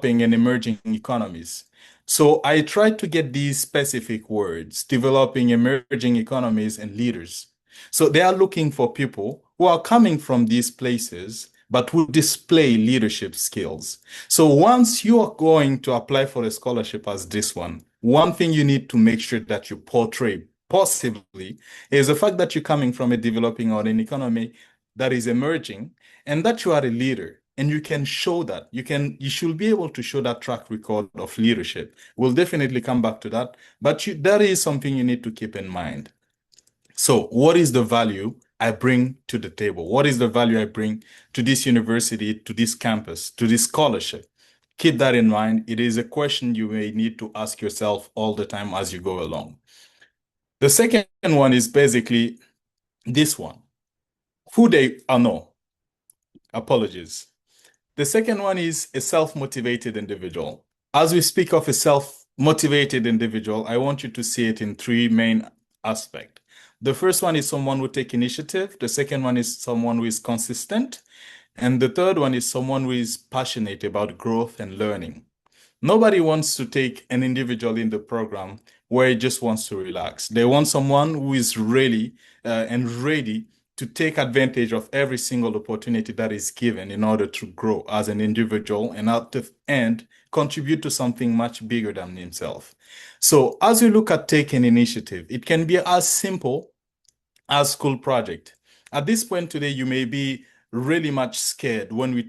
developing and emerging economies. So I try to get these specific words, developing emerging economies and leaders. So they are looking for people who are coming from these places, but who display leadership skills. So once you are going to apply for a scholarship as this one thing you need to make sure that you portray possibly is the fact that you're coming from a developing or an economy that is emerging and that you are a leader and you can show that you should be able to show that track record of leadership. We'll definitely come back to that, but that is something you need to keep in mind. So what is the value I bring to the table? What is the value I bring to this university, to this campus, to this scholarship? Keep that in mind. It is a question you may need to ask yourself all the time as you go along. The second one is basically this one. Who they are, no, apologies. The second one is a self-motivated individual. As we speak of a self-motivated individual, I want you to see it in three main aspects. The first one is someone who take initiative. The second one is someone who is consistent. And the third one is someone who is passionate about growth and learning. Nobody wants to take an individual in the program where he just wants to relax. They want someone who is really and ready to take advantage of every single opportunity that is given in order to grow as an individual and at the end contribute to something much bigger than himself. So as you look at taking initiative, it can be as simple as school project. At this point today, you may be really much scared when we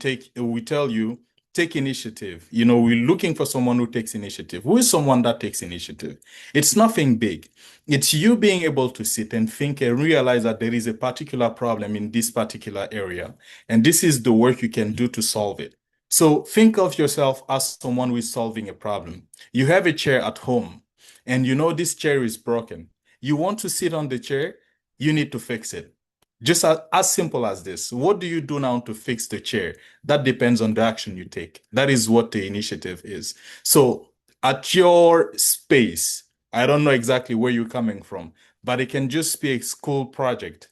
tell you take initiative. You know, we're looking for someone who takes initiative. Who is someone that takes initiative? It's nothing big. It's you being able to sit and think and realize that there is a particular problem in this particular area, and this is the work you can do to solve it. So think of yourself as someone who is solving a problem. You have a chair at home, and you know this chair is broken. You want to sit on the chair, you need to fix it. Just as simple as this. What do you do now to fix the chair? That depends on the action you take. That is what the initiative is. So at your space, I don't know exactly where you're coming from, but it can just be a school project,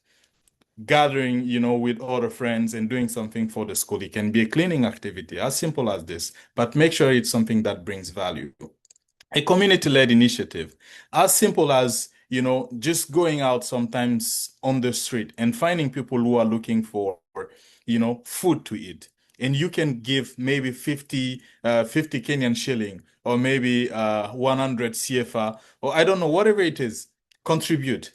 gathering, you know, with other friends and doing something for the school. It can be a cleaning activity, as simple as this, but make sure it's something that brings value. A community-led initiative, as simple as, you know, just going out sometimes on the street and finding people who are looking for, you know, food to eat. And you can give maybe 50 Kenyan shilling or maybe 100 CFA or I don't know, whatever it is, contribute.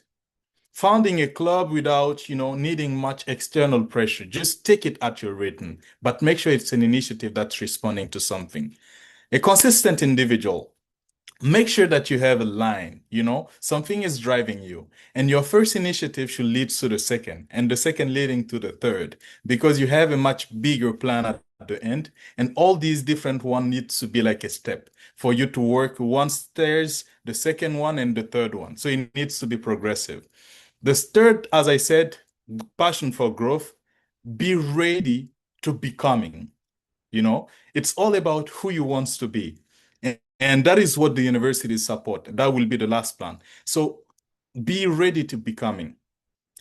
Founding a club without, you know, needing much external pressure, just take it at your rating, but make sure it's an initiative that's responding to something. A consistent individual, make sure that you have a line, you know, something is driving you. And your first initiative should lead to the second, and the second leading to the third, because you have a much bigger plan at the end. And all these different one needs to be like a step for you to work one stairs, the second one, and the third one. So it needs to be progressive. The third, as I said, passion for growth, be ready to becoming. You know, it's all about who you want to be. And that is what the universities support. That will be the last plan. So be ready to becoming.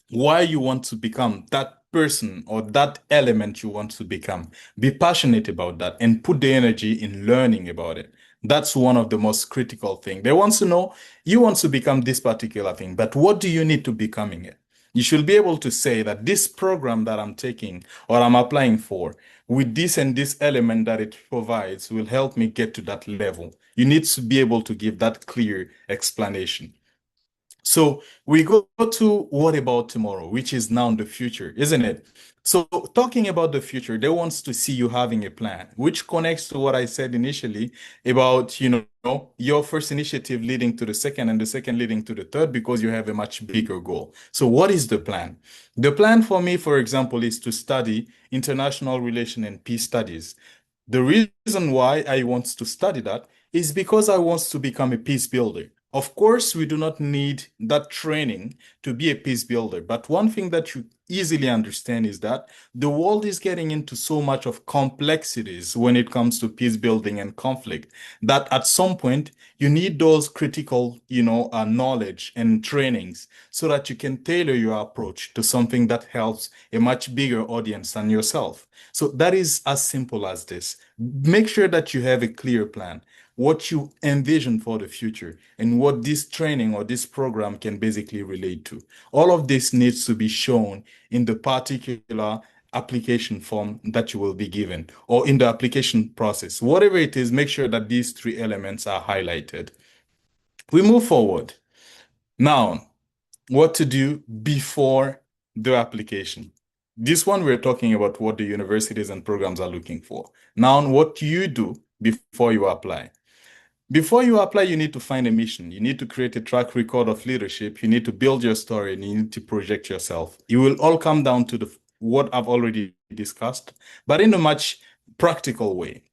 Why you want to become that person or that element you want to become. Be passionate about that and put the energy in learning about it. That's one of the most critical things. They want to know you want to become this particular thing, but what do you need to becoming it? You should be able to say that this program that I'm taking or I'm applying for with this and this element that it provides will help me get to that level. You need to be able to give that clear explanation. So we go to what about tomorrow, which is now the future, isn't it? So talking about the future, they want to see you having a plan, which connects to what I said initially about, you know, your first initiative leading to the second and the second leading to the third because you have a much bigger goal. So what is the plan? The plan for me, for example, is to study international relation and peace studies. The reason why I want to study that is because I want to become a peace builder. Of course, we do not need that training to be a peace builder, but one thing that easily understand is that the world is getting into so much of complexities when it comes to peace building and conflict that at some point you need those critical, knowledge and trainings so that you can tailor your approach to something that helps a much bigger audience than yourself. So that is as simple as this. Make sure that you have a clear plan, what you envision for the future, and what this training or this program can basically relate to. All of this needs to be shown in the particular application form that you will be given or in the application process. Whatever it is, make sure that these three elements are highlighted. We move forward. Now, what to do before the application. This one, we're talking about what the universities and programs are looking for. Now, what you do before you apply. Before you apply, you need to find a mission. You need to create a track record of leadership. You need to build your story and you need to project yourself. It will all come down to what I've already discussed, but in a much practical way.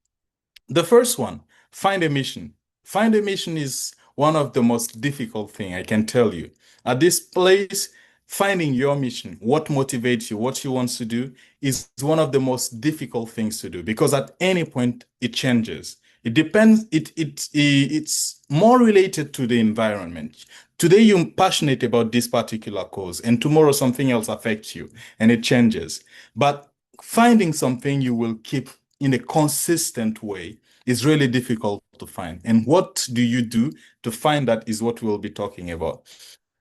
The first one, find a mission. Find a mission is one of the most difficult thing I can tell you. At this place, finding your mission, what motivates you, what you want to do, is one of the most difficult things to do because at any point it changes. It depends, it's more related to the environment. Today you're passionate about this particular cause, and tomorrow something else affects you and it changes. But finding something you will keep in a consistent way is really difficult to find. And what do you do to find that is what we'll be talking about.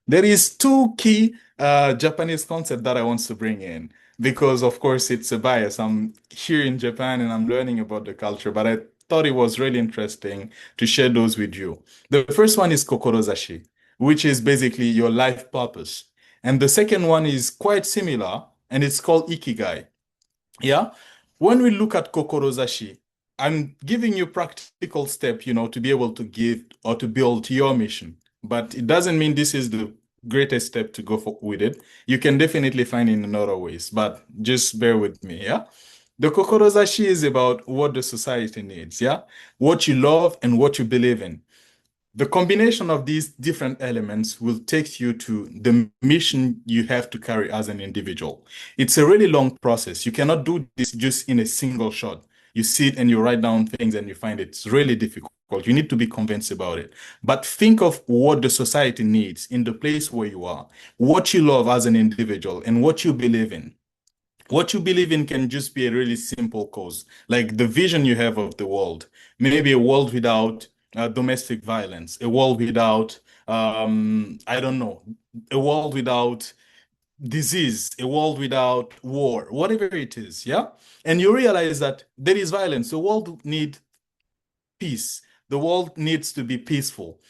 There is two key Japanese concept that I want to bring in because of course it's a bias. I'm here in Japan and I'm learning about the culture, but I thought it was really interesting to share those with you. The first one is kokorozashi, which is basically your life purpose. And the second one is quite similar and it's called ikigai. Yeah. When we look at kokorozashi, I'm giving you practical step, to be able to give or to build your mission. But it doesn't mean this is the greatest step to go for with it. You can definitely find it in other ways, but just bear with me, yeah? The kokorozashi is about what the society needs, yeah? What you love and what you believe in. The combination of these different elements will take you to the mission you have to carry as an individual. It's a really long process. You cannot do this just in a single shot. You sit and you write down things and you find it's really difficult. You need to be convinced about it. But think of what the society needs in the place where you are, what you love as an individual, and what you believe in. What you believe in can just be a really simple cause, like the vision you have of the world. Maybe a world without domestic violence, a world without, I don't know, a world without disease, a world without war, whatever it is, yeah? And you realize that there is violence. The world needs peace. The world needs to be peaceful.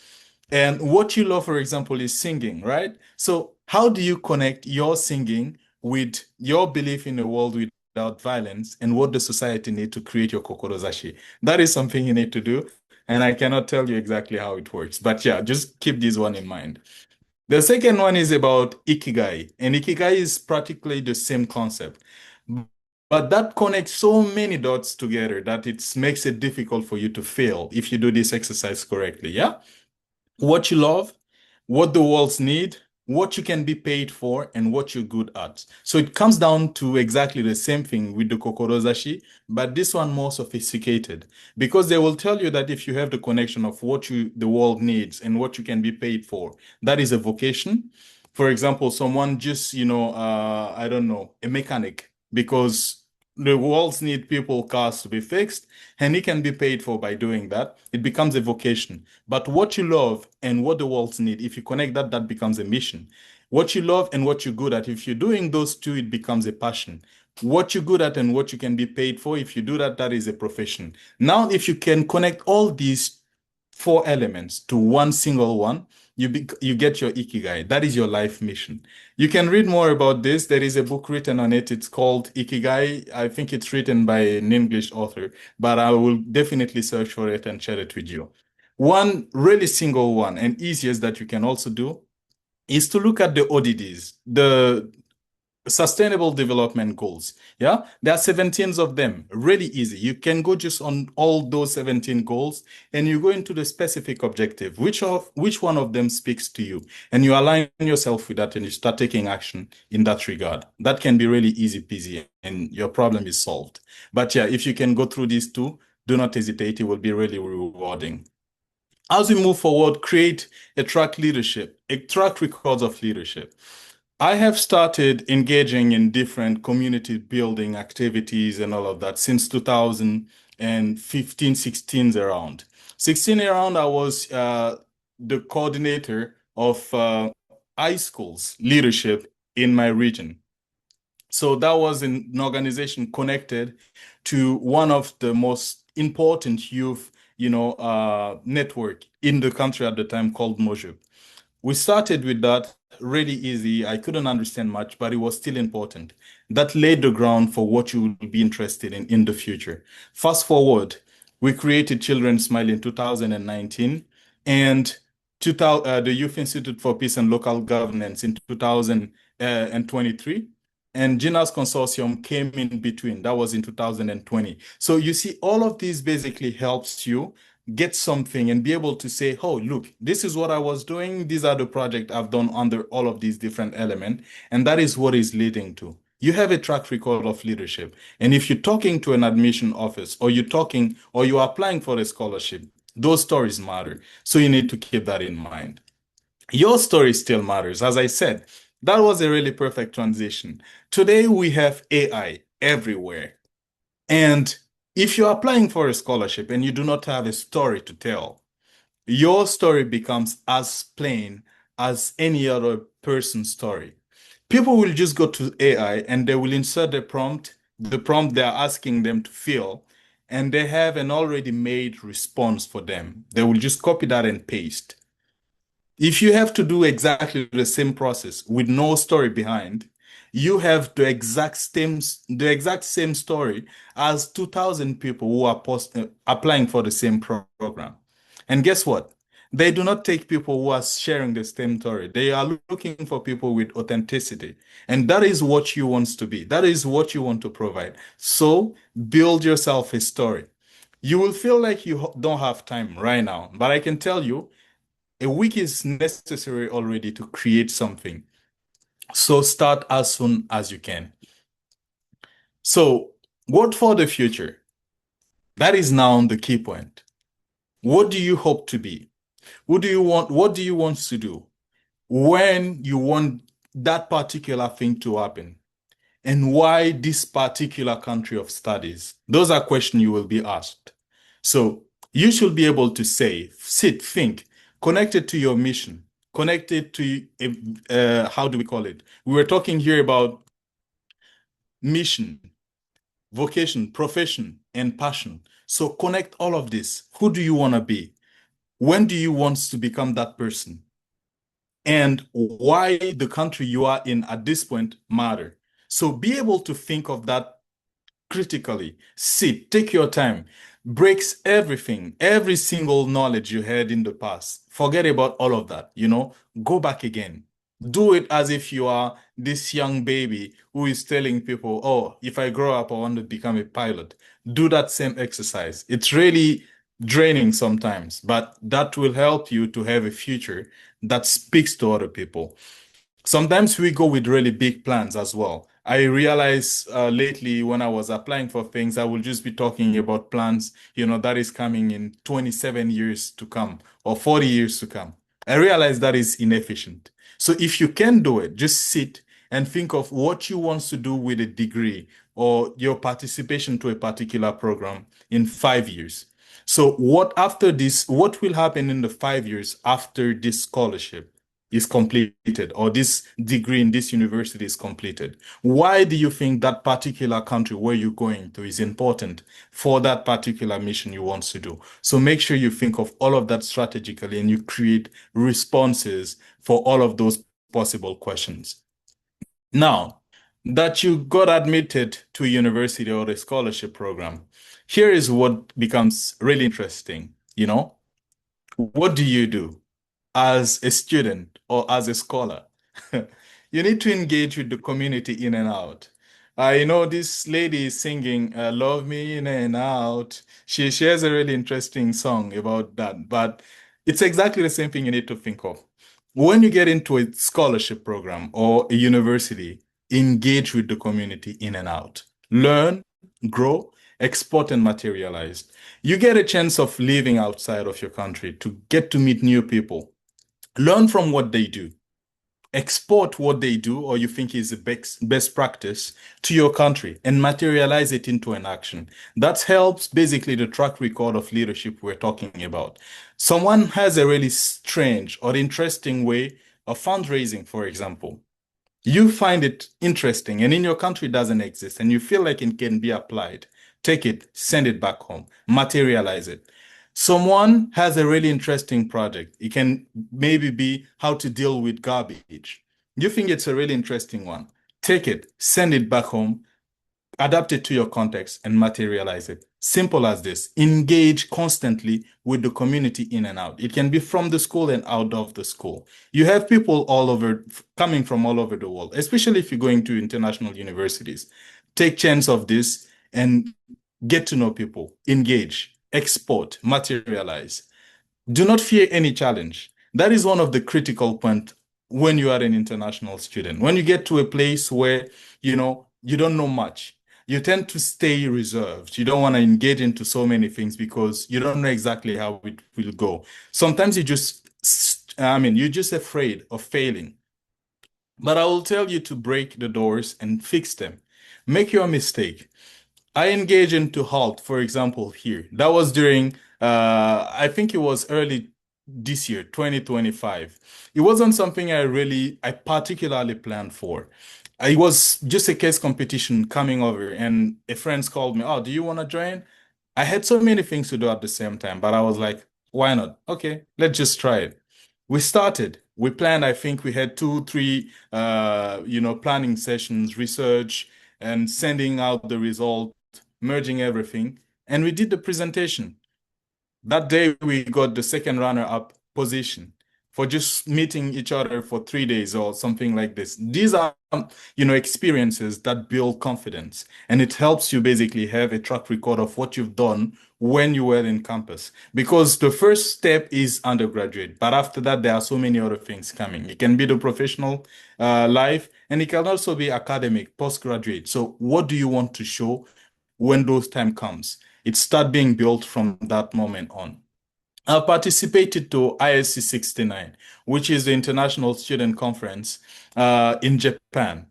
And what you love, for example, is singing, right? So how do you connect your singing with your belief in a world without violence and what the society need to create your kokorozashi? That is something you need to do. And I cannot tell you exactly how it works. But yeah, just keep this one in mind. The second one is about ikigai. And ikigai is practically the same concept. But that connects so many dots together that it makes it difficult for you to fail if you do this exercise correctly. Yeah? What you love, what the worlds need, what you can be paid for, and what you're good at. So it comes down to exactly the same thing with the kokorozashi, but this one more sophisticated because they will tell you that if you have the connection of what the world needs and what you can be paid for, that is a vocation. For example, someone just, I don't know, a mechanic because the worlds need people, cars to be fixed, and he can be paid for by doing that. It becomes a vocation. But what you love and what the worlds need, if you connect that, that becomes a mission. What you love and what you're good at, if you're doing those two, it becomes a passion. What you're good at and what you can be paid for, if you do that, that is a profession. Now, if you can connect all these four elements to one single one, you get your ikigai. That is your life mission. You can read more about this. There is a book written on it. It's called Ikigai. I think it's written by an English author, but I will definitely search for it and share it with you. One really single one and easiest that you can also do is to look at the ODDs, the Sustainable Development Goals. Yeah, there are 17 of them. Really easy. You can go just on all those 17 goals and you go into the specific objective. Which one of them speaks to you? And you align yourself with that and you start taking action in that regard. That can be really easy peasy and your problem is solved. But yeah, if you can go through these two, do not hesitate. It will be really rewarding. As we move forward, create a track record of leadership. I have started engaging in different community building activities and all of that since 2015, 16 around. 16 around, I was the coordinator of high schools leadership in my region. So that was an organization connected to one of the most important youth, network in the country at the time called Mojib. We started with that really easy. I couldn't understand much, but it was still important. That laid the ground for what you will be interested in the future. Fast forward, we created Children's Smile in 2019 and the Youth Institute for Peace and Local Governance in 2023. And GINAS Consortium came in between. That was in 2020. So you see, all of these basically helps you get something and be able to say, oh, look, this is what I was doing. These are the projects I've done under all of these different elements. And that is what is leading to. You have a track record of leadership. And if you're talking to an admission office or you're applying for a scholarship, those stories matter. So you need to keep that in mind. Your story still matters. As I said, that was a really perfect transition. Today we have AI everywhere. And if you're applying for a scholarship and you do not have a story to tell, your story becomes as plain as any other person's story. People will just go to AI and they will insert the prompt they're asking them to fill, and they have an already made response for them. They will just copy that and paste. If you have to do exactly the same process with no story behind, you have the exact same story as 2,000 people who are applying for the same program. And guess what? They do not take people who are sharing the same story. They are looking for people with authenticity. And that is what you want to be. That is what you want to provide. So build yourself a story. You will feel like you don't have time right now, but I can tell you a week is necessary already to create something. So start as soon as you can. So, what for the future? That is now the key point. What do you hope to be? What do you want to do? When you want that particular thing to happen? And why this particular country of studies? Those are questions you will be asked. So you should be able to say, sit, think, connected to your mission, connected to, how do we call it? We were talking here about mission, vocation, profession, and passion. So connect all of this. Who do you want to be? When do you want to become that person? And why the country you are in at this point matter. So be able to think of that critically. Sit, take your time, breaks everything, every single knowledge you had in the past. Forget about all of that, go back again. Do it as if you are this young baby who is telling people, oh, if I grow up, I want to become a pilot. Do that same exercise. It's really draining sometimes, but that will help you to have a future that speaks to other people. Sometimes we go with really big plans as well. I realize lately when I was applying for things, I will just be talking about plans, that is coming in 27 years to come or 40 years to come. I realize that is inefficient. So if you can do it, just sit and think of what you want to do with a degree or your participation to a particular program in 5 years. So what will happen in the 5 years after this scholarship is completed or this degree in this university is completed? Why do you think that particular country where you're going to is important for that particular mission you want to do? So make sure you think of all of that strategically and you create responses for all of those possible questions. Now that you got admitted to a university or a scholarship program, here is what becomes really interesting. What do you do as a student or as a scholar? You need to engage with the community in and out. This lady is singing Love Me In and Out. She has a really interesting song about that, but it's exactly the same thing you need to think of. When you get into a scholarship program or a university, engage with the community in and out. Learn, grow, export, and materialize. You get a chance of living outside of your country to get to meet new people. Learn from what they do, export what they do or you think is the best practice to your country and materialize it into an action. That helps basically the track record of leadership we're talking about. Someone has a really strange or interesting way of fundraising, for example. You find it interesting and in your country it doesn't exist and you feel like it can be applied. Take it, send it back home, materialize it. Someone has a really interesting project. It can maybe be how to deal with garbage. You think it's a really interesting one. Take it, send it back home, adapt it to your context and materialize it. Simple as this. Engage constantly with the community in and out. It can be from the school and out of the school. You have people all over, coming from all over the world, especially if you're going to international universities. Take chance of this and get to know people, engage, export, materialize. Do not fear any challenge. That is one of the critical points when you are an international student. When you get to a place where, you don't know much, you tend to stay reserved. You don't want to engage into so many things because you don't know exactly how it will go. Sometimes you're just afraid of failing. But I will tell you to break the doors and fix them. Make your mistake. I engage into halt, for example, here. That was during, I think it was early this year, 2025. It wasn't something I particularly planned for. It was just a case competition coming over, and a friend called me, "Oh, do you want to join?" I had so many things to do at the same time, but I was like, why not? Okay, let's just try it. We started. We planned, I think we had two, three, planning sessions, research, and sending out the result, merging everything. And we did the presentation. That day we got the second runner-up position for just meeting each other for 3 days or something like this. These are, experiences that build confidence, and it helps you basically have a track record of what you've done when you were in campus. Because the first step is undergraduate, but after that, there are so many other things coming. It can be the professional life, and it can also be academic, postgraduate. So what do you want to show when those time comes? It start being built from that moment on. I participated to ISC 69, which is the International Student Conference in Japan.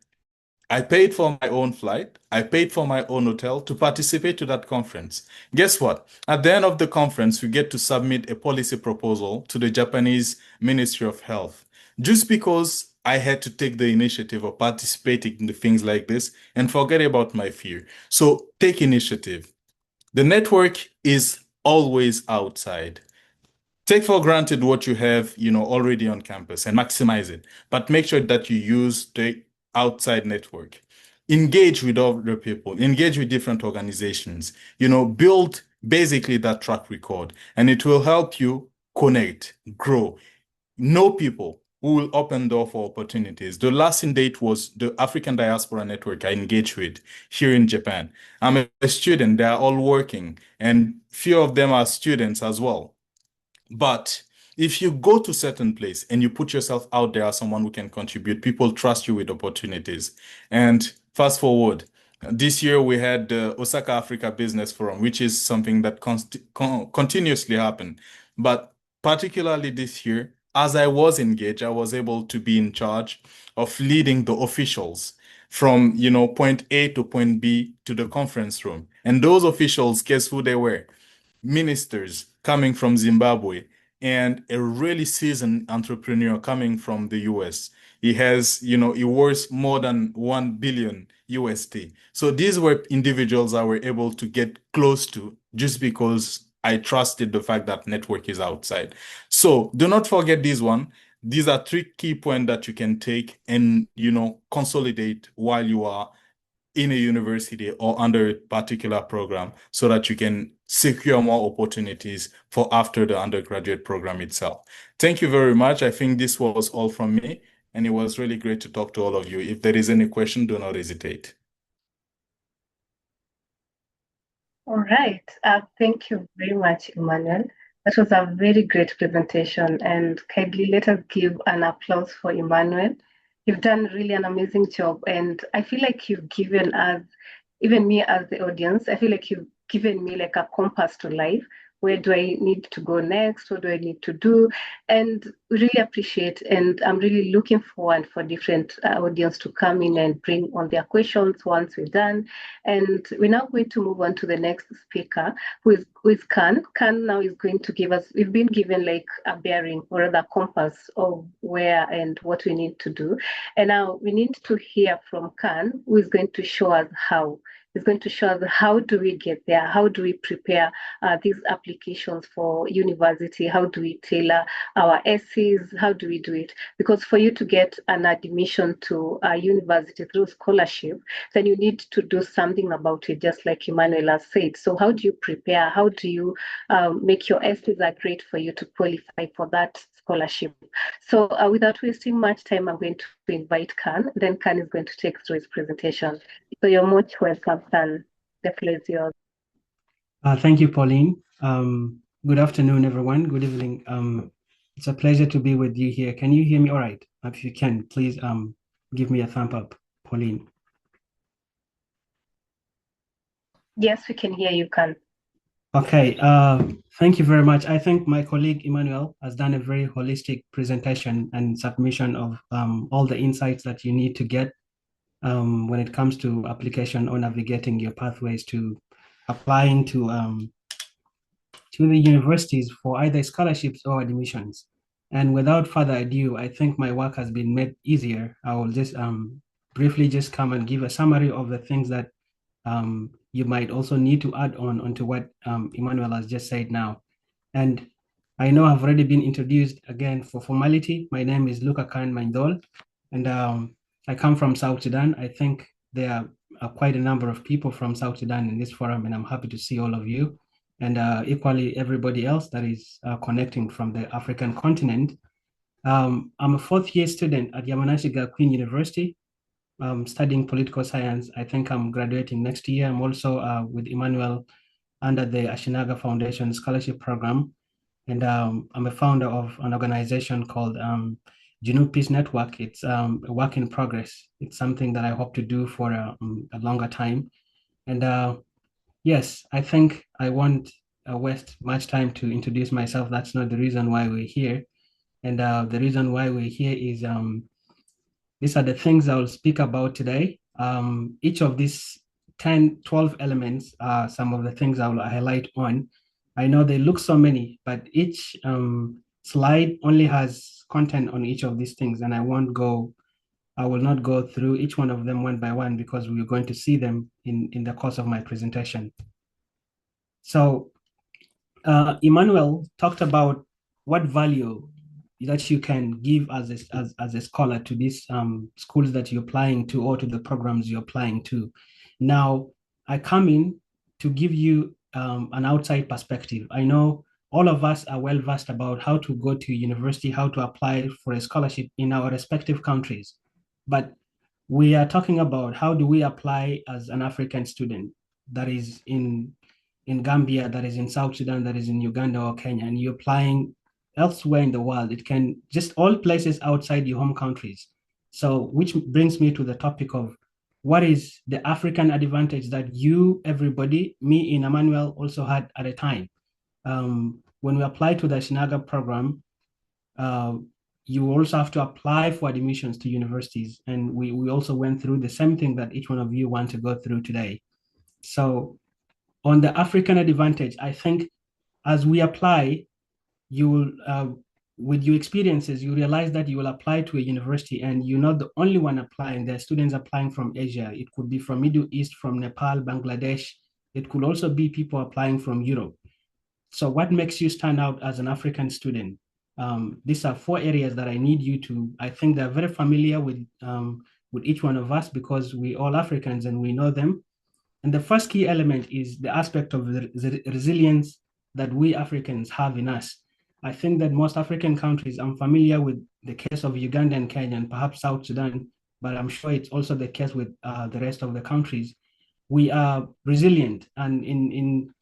I paid for my own flight. I paid for my own hotel to participate to that conference. Guess what? At the end of the conference, we get to submit a policy proposal to the Japanese Ministry of Health. Just because I had to take the initiative of participating in the things like this and forget about my fear. So take initiative. The network is always outside. Take for granted what you have, already on campus and maximize it, but make sure that you use the outside network. Engage with other people, engage with different organizations, build basically that track record, and it will help you connect, grow, know people who will open door for opportunities. The last in date was the African Diaspora Network I engage with here in Japan. I'm a student, they are all working, and few of them are students as well. But if you go to certain place and you put yourself out there as someone who can contribute, people trust you with opportunities. And fast forward, this year we had the Osaka Africa Business Forum, which is something that continuously happened. But particularly this year, as I was engaged, I was able to be in charge of leading the officials from, point A to point B to the conference room. And those officials, guess who they were? Ministers coming from Zimbabwe and a really seasoned entrepreneur coming from the US. He has, he worth more than 1 billion USD. So these were individuals I were able to get close to just because I trusted the fact that network is outside. So do not forget this one. These are three key points that you can take and, consolidate while you are in a university or under a particular program so that you can secure more opportunities for after the undergraduate program itself. Thank you very much. I think this was all from me, And it was really great to talk to all of you. If there is any question, do not hesitate. All right. Thank you very much, Emmanuel. That was a very great presentation, and kindly let us give an applause for Emmanuel. You've done really an amazing job, and I feel like you've given us, even me as the audience, I feel like you've given me like a compass to life. Where do I need to go next? What do I need to do? And really appreciate, and I'm really looking forward for different audience to come in and bring on their questions once we're done. And we're now going to move on to the next speaker, who is Khan. Khan now is going to give us, we've been given like a bearing or rather compass of where and what we need to do. And now we need to hear from Khan, who is going to show us how. He's going to show us how do we get there, how do we prepare these applications for university, how do we tailor our essays, how do we do it? Because for you to get an admission to a university through scholarship, then you need to do something about it, just like Emmanuel has said. So how do you prepare? How do you make your essays are great for you to qualify for that scholarship? So without wasting much time, I'm going to invite Khan. Then Khan is going to take through his presentation. So you're most welcome, Khan. The floor is yours. Thank you, Pauline. Good afternoon, everyone. Good evening. It's a pleasure to be with you here. Can you hear me all right? If you can, please give me a thumb up, Pauline. Yes, we can hear you, Khan. Okay, thank you very much. I think my colleague Emmanuel has done a very holistic presentation and submission of all the insights that you need to get when it comes to application or navigating your pathways to applying to the universities for either scholarships or admissions. And without further ado, I think my work has been made easier. I will just briefly just come and give a summary of the things that you might also need to add on onto what Emmanuel has just said now. And I know I've already been introduced again for formality. My name is Luka Khan Mindol, and I come from South Sudan. I think there are quite a number of people from South Sudan in this forum, and I'm happy to see all of you, and equally everybody else that is connecting from the African continent. I'm a fourth year student at Yamanashiga Queen University, studying political science. I think I'm graduating next year. I'm also with Emmanuel under the Ashinaga Foundation Scholarship Program. And I'm a founder of an organization called Junub Peace Network. It's a work in progress. It's something that I hope to do for a longer time. And yes, I think I won't waste much time to introduce myself. That's not the reason why we're here. And the reason why we're here is these are the things I will speak about today. Each of these 10, 12 elements are some of the things I will highlight on. I know they look so many, but each slide only has content on each of these things, and I will not go through each one of them one by one because we're going to see them in the course of my presentation. So Emmanuel talked about what value that you can give as a scholar to these schools that you're applying to or to the programs you're applying to. Now, I come in to give you an outside perspective. I know all of us are well versed about how to go to university, how to apply for a scholarship in our respective countries. But we are talking about how do we apply as an African student that is in Gambia, that is in South Sudan, that is in Uganda or Kenya, and you're applying elsewhere in the world. It can just all places outside your home countries. So, which brings me to the topic of what is the African advantage that you, everybody, me in Emmanuel also had at a time. When we applied to the Shinaga program, you also have to apply for admissions to universities. And we also went through the same thing that each one of you want to go through today. So on the African advantage, I think as we apply, you will, with your experiences, you realize that you will apply to a university and you're not the only one applying. There are students applying from Asia. It could be from Middle East, from Nepal, Bangladesh. It could also be people applying from Europe. So what makes you stand out as an African student? These are 4 areas that I need you to, I think they're very familiar with each one of us because we all Africans and we know them. And the first key element is the aspect of the resilience that we Africans have in us. I think that most African countries, I'm familiar with the case of Uganda and Kenya and perhaps South Sudan, but I'm sure it's also the case with the rest of the countries. We are resilient, and in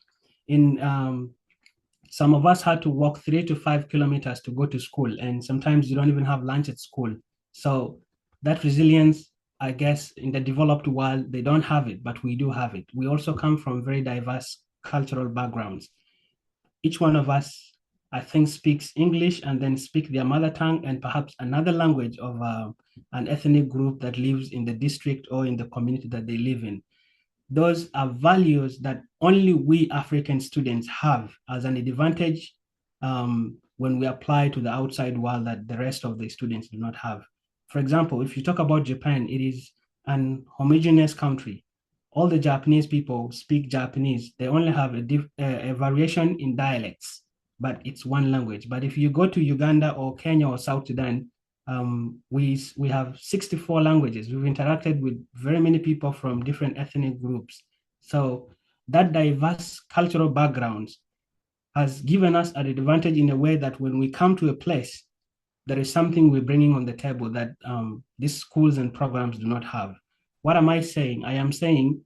some of us had to walk 3 to 5 kilometers to go to school, and sometimes you don't even have lunch at school. So that resilience, I guess, in the developed world, they don't have it, but we do have it. We also come from very diverse cultural backgrounds. Each one of us, I think, speaks English and then speak their mother tongue and perhaps another language of an ethnic group that lives in the district or in the community that they live in. Those are values that only we African students have as an advantage when we apply to the outside world that the rest of the students do not have. For example, if you talk about Japan, it is an homogeneous country. All the Japanese people speak Japanese. They only have a variation in dialects, but it's one language. But if you go to Uganda or Kenya or South Sudan, we have 64 languages. We've interacted with very many people from different ethnic groups. So that diverse cultural backgrounds has given us an advantage in a way that when we come to a place, there is something we're bringing on the table that these schools and programs do not have. What am I saying? I am saying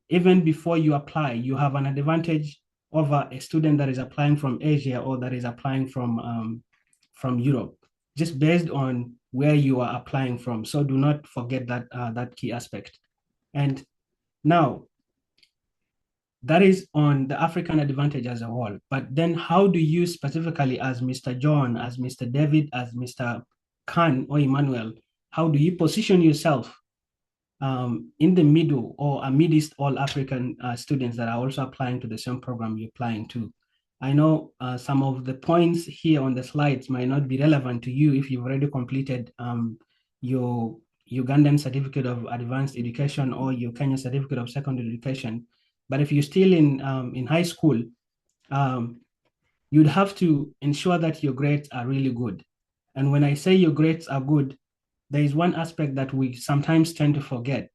even before you apply, you have an advantage over a student that is applying from Asia or that is applying from Europe, just based on where you are applying from. So do not forget that that key aspect. And now, that is on the African advantage as a whole. But then how do you specifically, as Mr. John, as Mr. David, as Mr. Khan or Emmanuel, how do you position yourself in the middle or amidst all African students that are also applying to the same program you're applying to? I know some of the points here on the slides might not be relevant to you if you've already completed your Ugandan Certificate of Advanced Education or your Kenya Certificate of Secondary Education. But if you're still in high school, you'd have to ensure that your grades are really good. And when I say your grades are good, there is one aspect that we sometimes tend to forget.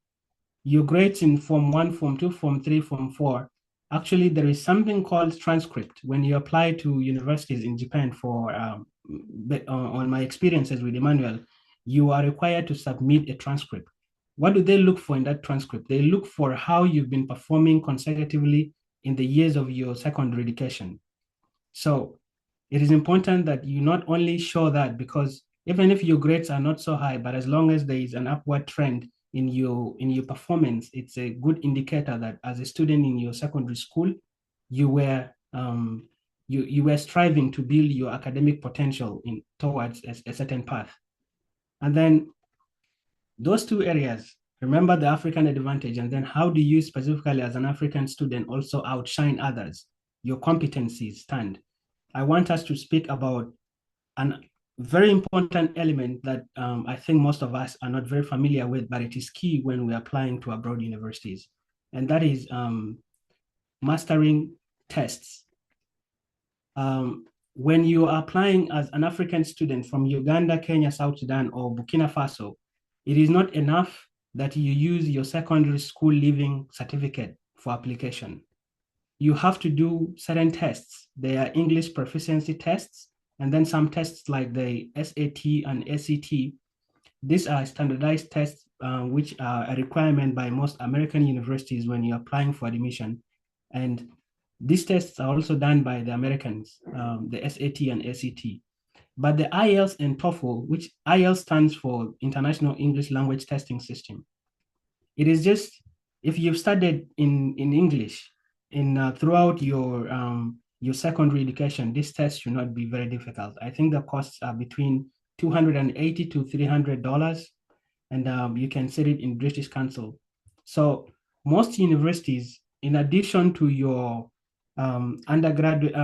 Your grades in Form 1, Form 2, Form 3, Form 4, actually there is something called transcript. When you apply to universities in Japan for, on my experiences with Emmanuel, you are required to submit a transcript. What do they look for in that transcript? They look for how you've been performing consecutively in the years of your secondary education. So it is important that you not only show that, because even if your grades are not so high, but as long as there is an upward trend in your performance, it's a good indicator that as a student in your secondary school, you were you were striving to build your academic potential towards a certain path. And then those two areas, remember the African advantage, and then how do you specifically as an African student also outshine others? Your competencies stand. I want us to speak about a very important element that I think most of us are not very familiar with, but it is key when we're applying to abroad universities. And that is mastering tests. When you are applying as an African student from Uganda, Kenya, South Sudan, or Burkina Faso, it is not enough that you use your secondary school leaving certificate for application. You have to do certain tests. They are English proficiency tests, and then some tests like the SAT and ACT. These are standardized tests which are a requirement by most American universities when you're applying for admission. And these tests are also done by the Americans, the SAT and ACT. But the IELTS and TOEFL, which IELTS stands for International English Language Testing System, it is just, if you've studied in English throughout your secondary education, this test should not be very difficult. I think the costs are between $280 to $300, and you can set it in British Council. So most universities, in addition to your undergraduate,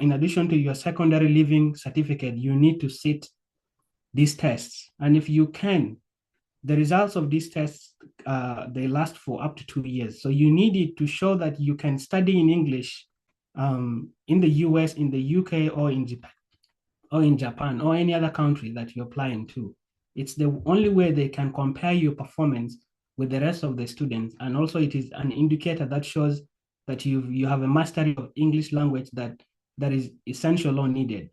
in addition to your secondary leaving certificate, you need to sit these tests. And if you can, the results of these tests, they last for up to 2 years. So you need it to show that you can study in English in the US, in the UK, or in Japan, or any other country that you're applying to. It's the only way they can compare your performance with the rest of the students. And also it is an indicator that shows that you have a mastery of English language that is essential or needed.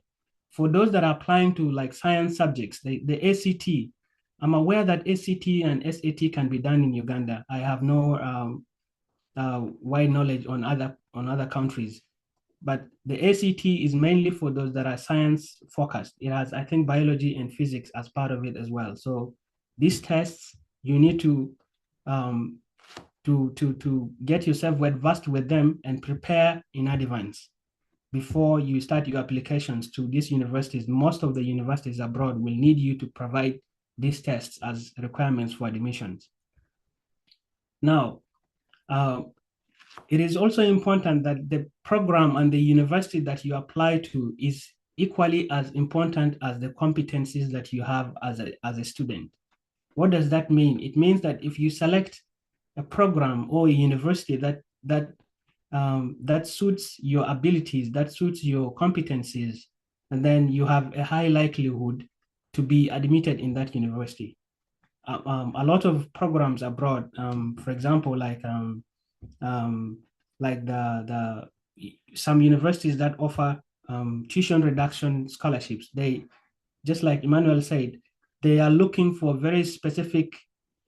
for those that are applying to like science subjects, the ACT, I'm aware that ACT and SAT can be done in Uganda. I have no wide knowledge on other countries, but the ACT is mainly for those that are science focused. It has, I think, biology and physics as part of it as well. So these tests, you need to get yourself well versed with them and prepare in advance before you start your applications to these universities. Most of the universities abroad will need you to provide these tests as requirements for admissions. Now, it is also important that the program and the university that you apply to is equally as important as the competencies that you have as a student. What does that mean? It means that if you select a program or a university that suits your abilities, that suits your competencies, and then you have a high likelihood to be admitted in that university. A lot of programs abroad, for example, like some universities that offer tuition reduction scholarships, they, just like Emmanuel said, they are looking for very specific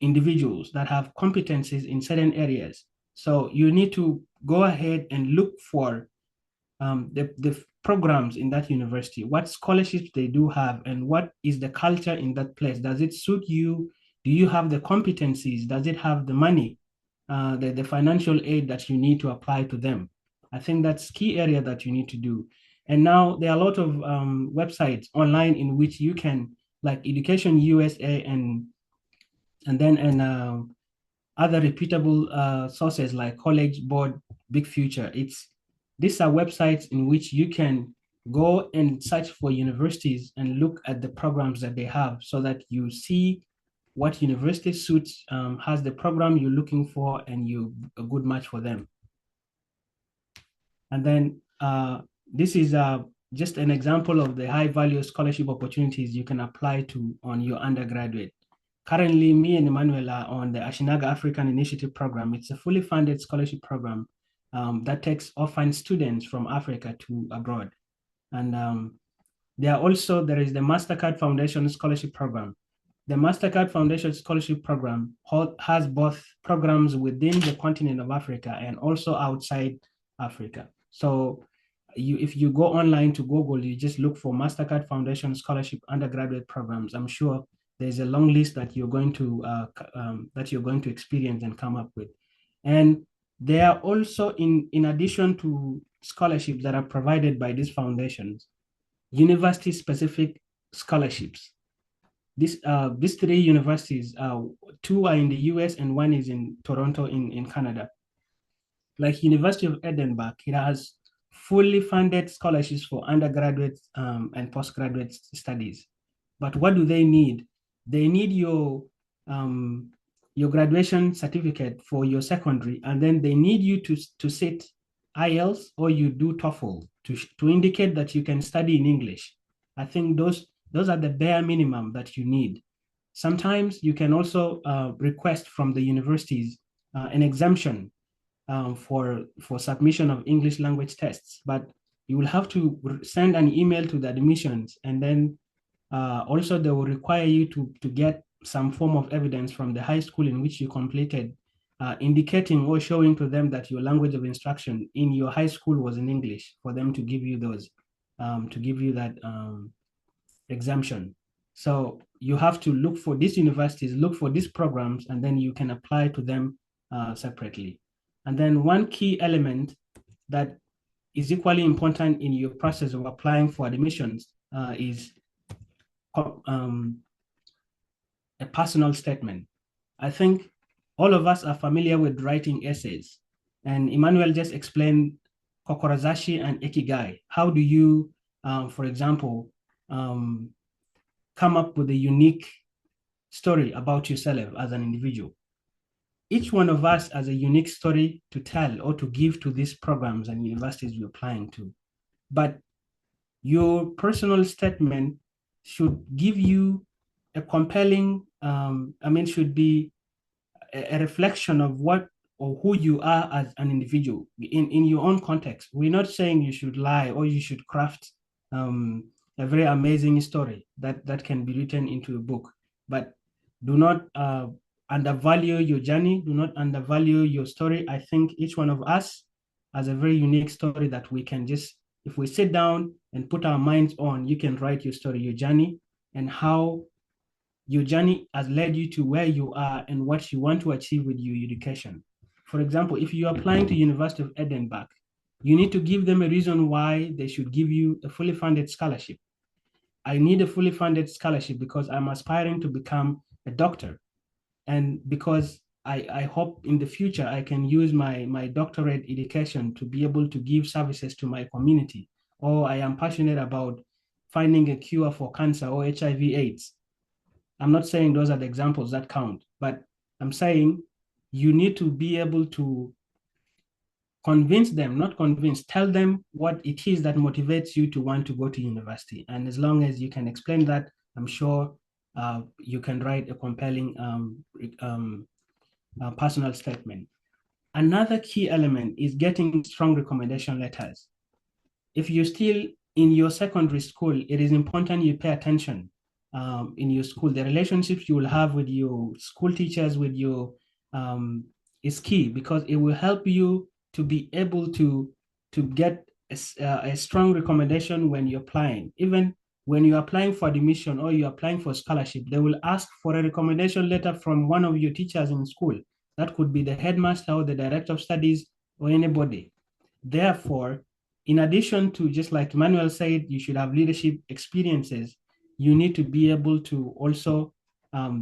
individuals that have competencies in certain areas. So you need to go ahead and look for the programs in that university, what scholarships they do have, and what is the culture in that place. Does it suit you? Do you have the competencies? Does it have the money, the financial aid that you need to apply to them? I think that's key area that you need to do. And now there are a lot of websites online in which you can, like Education USA and other reputable sources like College Board, Big Future. These are websites in which you can go and search for universities and look at the programs that they have, so that you see what university suits, has the program you're looking for, and you a good match for them. And then this is just an example of the high value scholarship opportunities you can apply to on your undergraduate. Currently, me and Emmanuel are on the Ashinaga African Initiative Program. It's a fully funded scholarship program that takes orphan students from Africa to abroad. And there is the MasterCard Foundation Scholarship Program. The MasterCard Foundation Scholarship Program has both programs within the continent of Africa and also outside Africa. So if you go online to Google, you just look for MasterCard Foundation Scholarship undergraduate programs. I'm sure there's a long list that you're going to experience and come up with. And there are also, in addition to scholarships that are provided by these foundations, university-specific scholarships. These three universities, two are in the US and one is in Toronto in Canada. Like University of Edinburgh, it has fully funded scholarships for undergraduate and postgraduate studies. But what do they need? They need your graduation certificate for your secondary, and then they need you to sit IELTS or you do TOEFL to indicate that you can study in English. I think those are the bare minimum that you need. Sometimes you can also request from the universities an exemption for submission of English language tests, but you will have to send an email to the admissions, and then also they will require you to get some form of evidence from the high school in which you completed, indicating or showing to them that your language of instruction in your high school was in English, for them to give you those, to give you that exemption. So you have to look for these universities, look for these programs, and then you can apply to them separately. And then one key element that is equally important in your process of applying for admissions is a personal statement. I think all of us are familiar with writing essays, and Emmanuel just explained Kokorozashi and Ikigai. How do you, for example, come up with a unique story about yourself as an individual? Each one of us has a unique story to tell or to give to these programs and universities you're applying to. But your personal statement should give you a compelling, should be a reflection of what or who you are as an individual in your own context. We're not saying you should lie or you should craft a very amazing story that can be written into a book. But do not undervalue your journey. Do not undervalue your story. I think each one of us has a very unique story that we can just, if we sit down and put our minds on, you can write your story, your journey, and how your journey has led you to where you are and what you want to achieve with your education. For example, if you're applying to University of Edinburgh, you need to give them a reason why they should give you a fully funded scholarship. I need a fully funded scholarship because I'm aspiring to become a doctor. And because I hope in the future I can use my doctorate education to be able to give services to my community. Or I am passionate about finding a cure for cancer or HIV/AIDS. I'm not saying those are the examples that count, but I'm saying you need to be able to convince them, not convince, tell them what it is that motivates you to want to go to university. And as long as you can explain that, I'm sure you can write a compelling personal statement. Another key element is getting strong recommendation letters. If you're still in your secondary school, it is important you pay attention in your school. The relationships you will have with your school teachers, with your is key, because it will help you to be able to get a strong recommendation when you're applying. Even when you're applying for admission or you're applying for scholarship, they will ask for a recommendation letter from one of your teachers in school. That could be the headmaster or the director of studies or anybody. Therefore, in addition to, just like Emmanuel said, you should have leadership experiences, you need to be able to also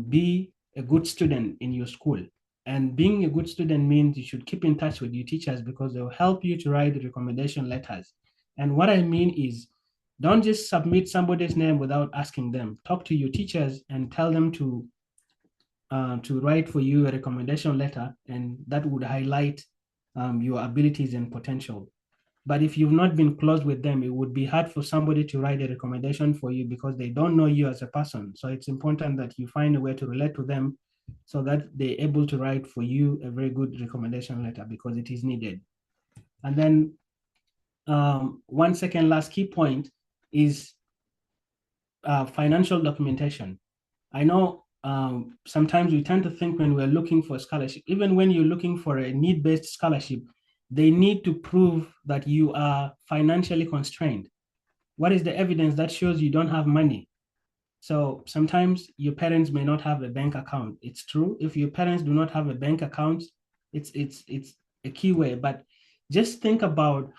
be a good student in your school. And being a good student means you should keep in touch with your teachers because they'll help you to write the recommendation letters. And what I mean is, don't just submit somebody's name without asking them. Talk to your teachers and tell them to write for you a recommendation letter, and that would highlight your abilities and potential. But if you've not been close with them, it would be hard for somebody to write a recommendation for you because they don't know you as a person. So it's important that you find a way to relate to them so that they're able to write for you a very good recommendation letter because it is needed. And then one second last key point is financial documentation. I know sometimes we tend to think when we're looking for a scholarship, even when you're looking for a need-based scholarship, they need to prove that you are financially constrained. What is the evidence that shows you don't have money? So sometimes your parents may not have a bank account. It's true. If your parents do not have a bank account, it's a key way. But just think about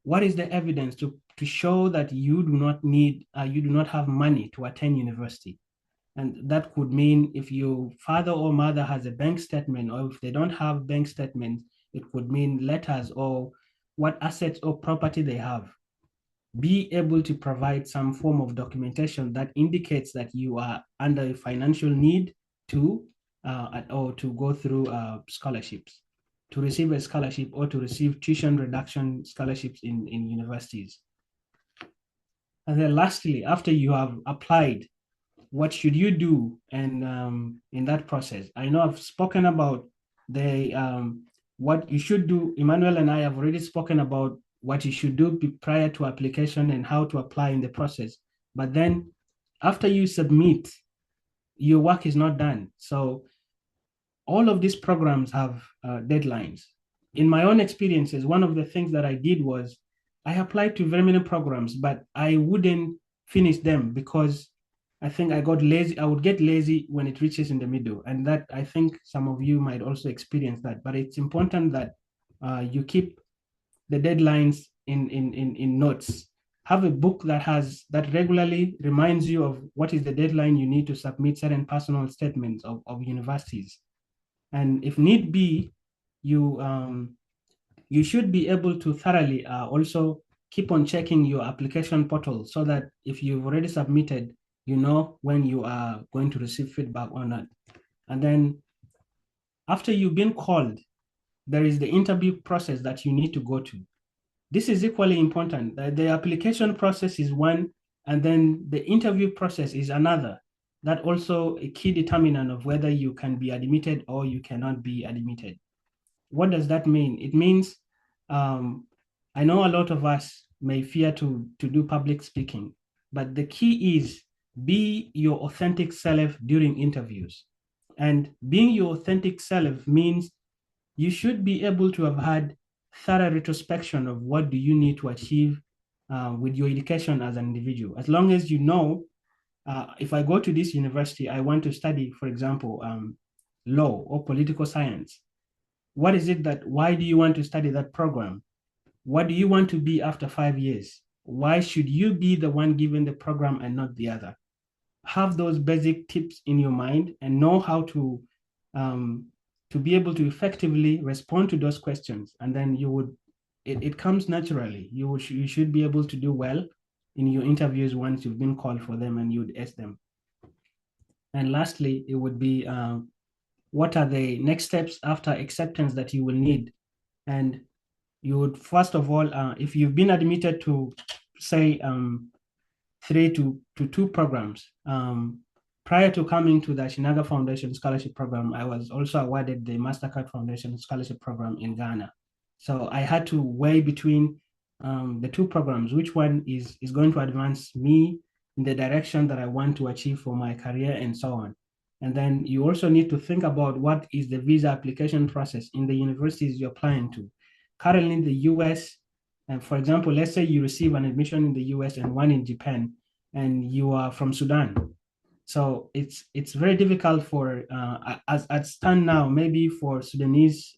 what is the evidence to show that you do not have money to attend university? And that could mean if your father or mother has a bank statement, or if they don't have bank statements, it could mean letters or what assets or property they have. Be able to provide some form of documentation that indicates that you are under a financial need to or to go through scholarships, to receive a scholarship or to receive tuition reduction scholarships in universities. And then lastly, after you have applied, what should you do? And in that process, I know I've spoken about what you should do. Emmanuel and I have already spoken about what you should do prior to application and how to apply in the process. But then after you submit, your work is not done. So all of these programs have deadlines. In my own experiences, one of the things that I did was I applied to very many programs, but I wouldn't finish them because I think I got lazy. I would get lazy when it reaches in the middle. And that, I think some of you might also experience that. But it's important that you keep the deadlines in notes. Have a book that regularly reminds you of what is the deadline you need to submit certain personal statements of universities. And if need be, you should be able to thoroughly also keep on checking your application portal so that if you've already submitted, you know when you are going to receive feedback or not. And then after you've been called, there is the interview process that you need to go to. This is equally important. The application process is one, and then the interview process is another. That also a key determinant of whether you can be admitted or you cannot be admitted. What does that mean? It means I know a lot of us may fear to do public speaking. But the key is be your authentic self during interviews. And being your authentic self means you should be able to have had thorough retrospection of what do you need to achieve with your education as an individual. As long as you know, if I go to this university, I want to study, for example, law or political science. What is it why do you want to study that program? What do you want to be after 5 years? Why should you be the one given the program and not the other? Have those basic tips in your mind and know how to be able to effectively respond to those questions. And then it comes naturally. You should be able to do well in your interviews once you've been called for them and you'd ask them. And lastly, it would be what are the next steps after acceptance that you will need? And you would, first of all, if you've been admitted to, say, 3 to 2 programs, prior to coming to the Shinaga Foundation Scholarship Program, I was also awarded the MasterCard Foundation Scholarship Program in Ghana. So I had to weigh between the 2 programs, which one is going to advance me in the direction that I want to achieve for my career and so on. And then you also need to think about what is the visa application process in the universities you're applying to. Currently in the US, and for example, let's say you receive an admission in the US and one in Japan, and you are from Sudan. So it's very difficult for, as at stand now, maybe for Sudanese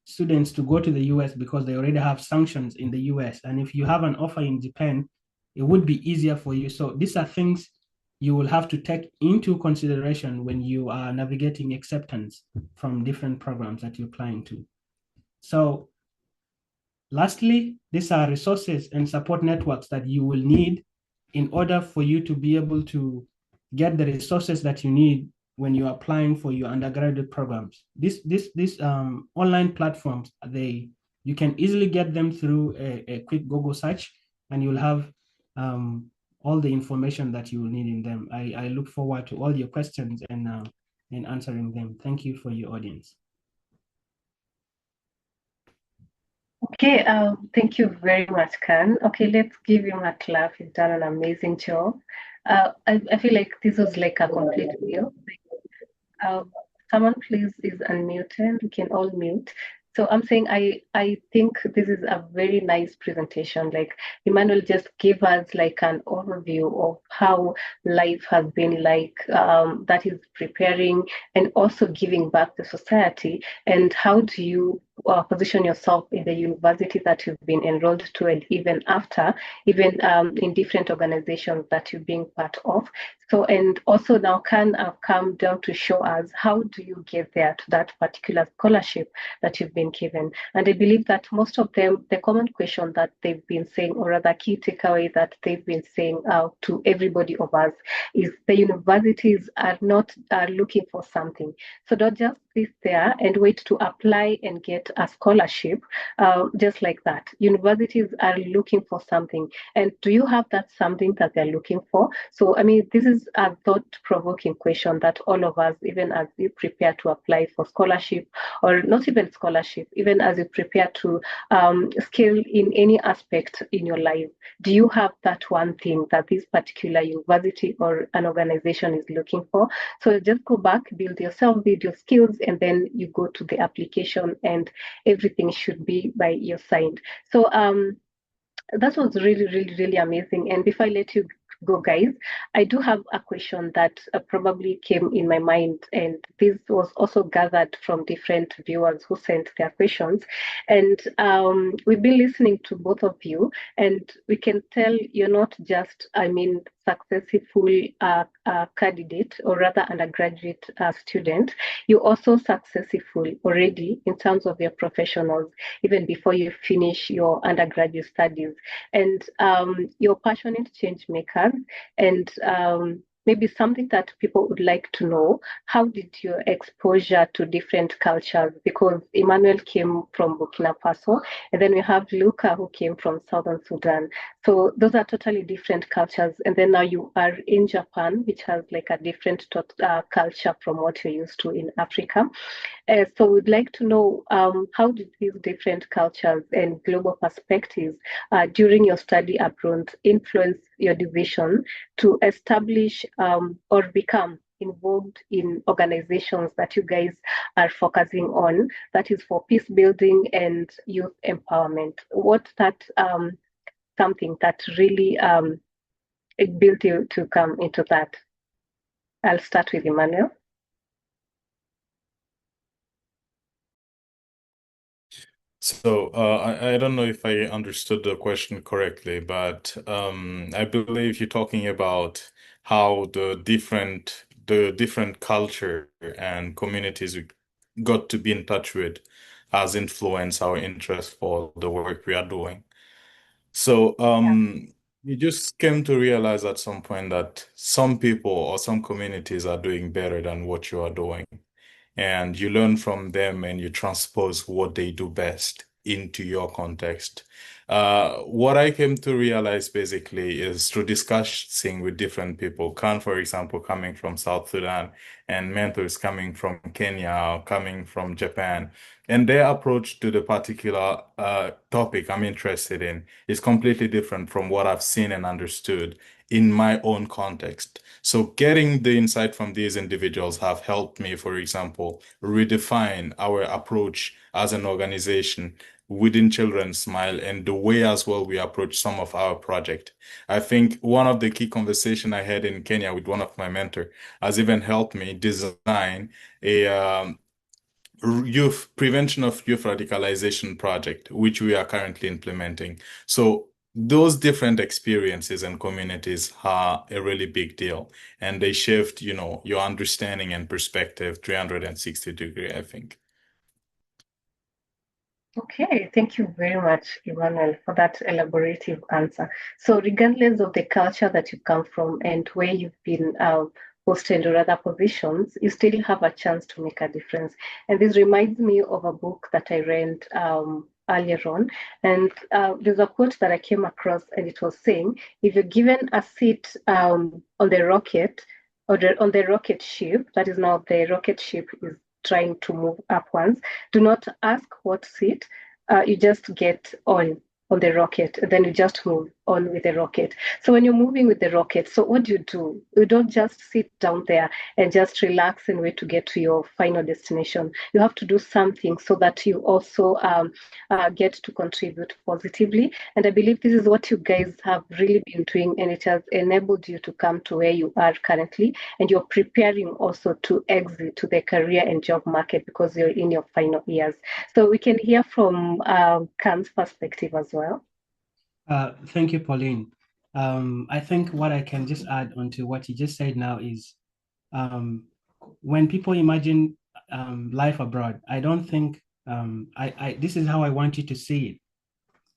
students to go to the US because they already have sanctions in the US. And if you have an offer in Japan, it would be easier for you. So these are things you will have to take into consideration when you are navigating acceptance from different programs that you're applying to. So lastly, these are resources and support networks that you will need in order for you to be able to get the resources that you need when you're applying for your undergraduate programs. These online platforms, you can easily get them through a quick Google search, and you'll have all the information that you will need in them. I look forward to all your questions and answering them. Thank you for your audience. Okay, thank you very much, Khan. Okay, let's give him a clap. He's done an amazing job. I feel like this was like a complete meal. Someone please is unmuted. We can all mute. So I'm saying I think this is a very nice presentation. Like Emmanuel just gave us like an overview of how life has been like, that is preparing and also giving back to society. And how do you position yourself in the university that you've been enrolled to, and even after, even in different organizations that you're being part of. So, and also now Khan have come down to show us how do you get there to that particular scholarship that you've been given. And I believe that most of them, the common question that they've been saying, or rather key takeaway that they've been saying to everybody of us, is the universities are looking for something. So don't just sit there and wait to apply and get a scholarship just like that. Universities are looking for something. And do you have that something that they're looking for? So, I mean, this is a thought-provoking question that all of us, even as you prepare to apply for scholarship, or not even scholarship, even as you prepare to scale in any aspect in your life, do you have that one thing that this particular university or an organization is looking for? So just go back, build yourself, build your skills, and then you go to the application and everything should be by your side. So that was really, really, really amazing. And before I let you go, guys, I do have a question that probably came in my mind, and this was also gathered from different viewers who sent their questions. And we've been listening to both of you, and we can tell you're not just, successful candidate, or rather undergraduate student. You're also successful already in terms of your professionals, even before you finish your undergraduate studies. And you're passionate change makers, and maybe something that people would like to know. How did your exposure to different cultures? Because Emmanuel came from Burkina Faso, and then we have Luca who came from Southern Sudan. So those are totally different cultures. And then now you are in Japan, which has like a different culture from what you're used to in Africa. So we'd like to know how did these different cultures and global perspectives during your study abroad influence your decision to establish or become involved in organizations that you guys are focusing on, that is for peace building and youth empowerment. What's that something that really it built you to come into that? I'll start with Emmanuel. So I don't know if I understood the question correctly, but I believe you're talking about how the different culture and communities we got to be in touch with has influenced our interest for the work we are doing. So Yeah. you just came to realize at some point that some people or some communities are doing better than what you are doing, and you learn from them and you transpose what they do best into your context. What I came to realize basically is through discussing with different people. Khan, for example, coming from South Sudan, and mentors coming from Kenya or coming from Japan. And their approach to the particular topic I'm interested in is completely different from what I've seen and understood in my own context. So getting the insight from these individuals have helped me, for example, redefine our approach as an organization within Children's Smile and the way as well we approach some of our project. I think one of the key conversation I had in Kenya with one of my mentor has even helped me design a youth prevention of youth radicalization project, which we are currently implementing. So those different experiences and communities are a really big deal, and they shift, your understanding and perspective 360 degree, I think. Okay, thank you very much, Emmanuel, for that elaborative answer. So, regardless of the culture that you come from and where you've been posted or other positions, you still have a chance to make a difference. And this reminds me of a book that I read earlier on. And there's a quote that I came across, and it was saying, if you're given a seat on the rocket, or on the rocket ship, that is now the rocket ship is trying to move upwards, do not ask what seat. You just get on the rocket, and then you just move on with the rocket. So when you're moving with the rocket, so what do? You don't just sit down there and just relax and wait to get to your final destination. You have to do something so that you also get to contribute positively. And I believe this is what you guys have really been doing, and it has enabled you to come to where you are currently. And you're preparing also to exit to the career and job market because you're in your final years. So we can hear from Khan's perspective as well. Thank you, Pauline. I think what I can just add onto what you just said now is when people imagine life abroad, I don't think this is how I want you to see it.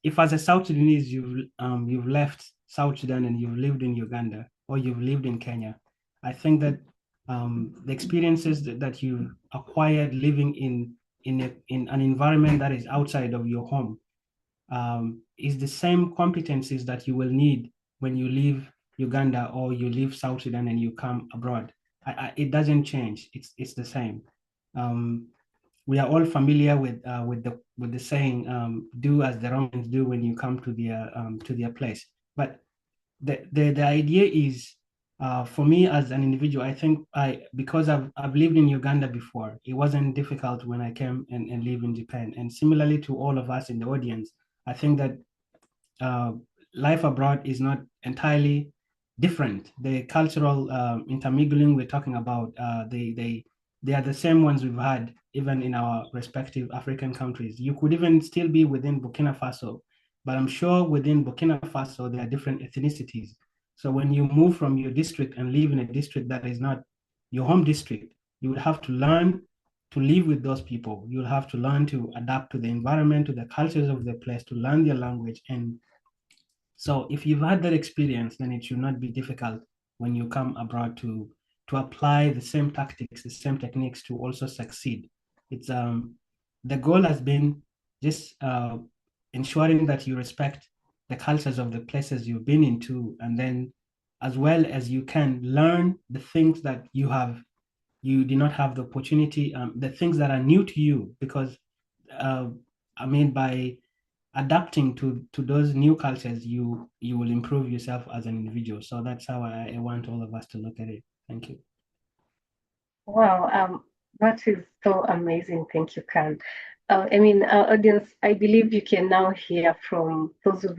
If as a South Sudanese you've left South Sudan and you've lived in Uganda or you've lived in Kenya, I think that the experiences that you acquired living in an environment that is outside of your home is the same competencies that you will need when you leave Uganda or you leave South Sudan and you come abroad. It doesn't change. It's the same. We are all familiar with the saying, "Do as the Romans do when you come to their place." But the idea is, for me as an individual, I think because I've lived in Uganda before, it wasn't difficult when I came and live in Japan. And similarly to all of us in the audience, I think that life abroad is not entirely different. The cultural intermingling we're talking about, they are the same ones we've had even in our respective African countries. You could even still be within Burkina Faso, but I'm sure within Burkina Faso there are different ethnicities. So when you move from your district and live in a district that is not your home district, you would have to learn to live with those people. You'll have to learn to adapt to the environment, to the cultures of the place, to learn their language. And so if you've had that experience, then it should not be difficult when you come abroad to apply the same tactics, the same techniques to also succeed. It's the goal has been just ensuring that you respect the cultures of the places you've been into, and then as well as you can learn the things that you did not have the opportunity, the things that are new to you, because I mean, by adapting to those new cultures, you will improve yourself as an individual. So that's how I want all of us to look at it. Thank you. Wow, that is so amazing. Thank you, Khan. I mean, our audience, I believe you can now hear from those who've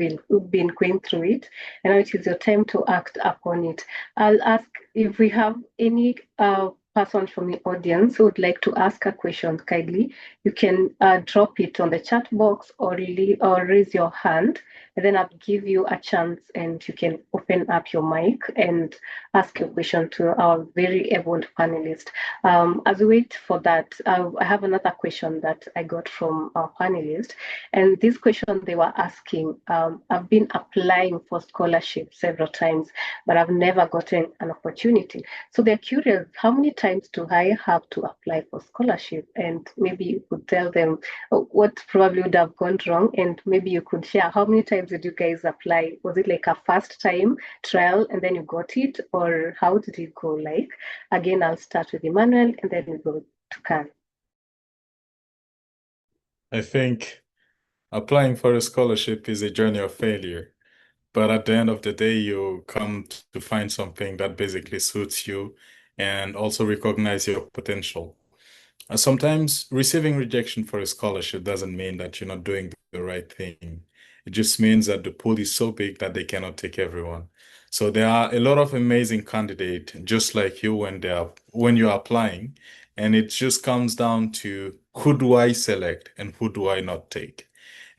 been going through it, and now it is your time to act upon it. I'll ask if we have any person from the audience who would like to ask a question, kindly, you can drop it on the chat box or raise your hand, and then I'll give you a chance and you can open up your mic and ask a question to our very able panelist. As we wait for that, I have another question that I got from our panelists. And this question they were asking, I've been applying for scholarship several times, but I've never gotten an opportunity. So they're curious, how many times do I have to apply for scholarship? And maybe you could tell them what probably would have gone wrong. And maybe you could share how many times did you guys apply? Was it like a first time trial and then you got it? Or how did it go like? Again, I'll start with Emmanuel and then we go to Khan. I think applying for a scholarship is a journey of failure. But at the end of the day, you come to find something that basically suits you and also recognize your potential. Sometimes receiving rejection for a scholarship doesn't mean that you're not doing the right thing. It just means that the pool is so big that they cannot take everyone. So there are a lot of amazing candidates just like you when you're applying, and it just comes down to who do I select and who do I not take?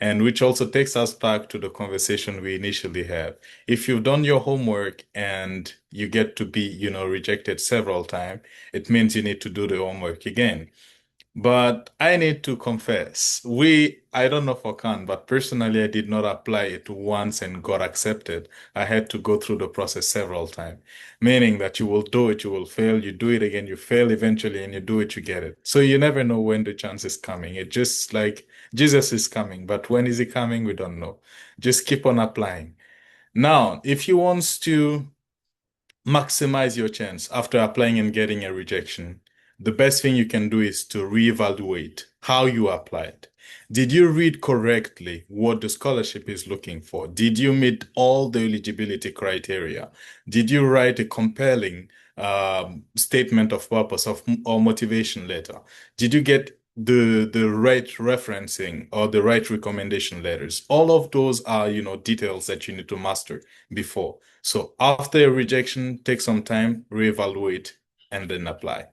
And which also takes us back to the conversation we initially had. If you've done your homework and you get to be, rejected several times, it means you need to do the homework again. But I need to confess, I don't know for Khan, but personally, I did not apply it once and got accepted. I had to go through the process several times, meaning that you will do it, you will fail, you do it again, you fail eventually, and you do it, you get it. So you never know when the chance is coming. It's just like Jesus is coming, but when is he coming? We don't know. Just keep on applying. Now, if you want to maximize your chance after applying and getting a rejection, the best thing you can do is to reevaluate how you applied. Did you read correctly what the scholarship is looking for? Did you meet all the eligibility criteria? Did you write a compelling statement of purpose or motivation letter? Did you get the right referencing or the right recommendation letters? All of those are, details that you need to master before. So after a rejection, take some time, reevaluate, and then apply.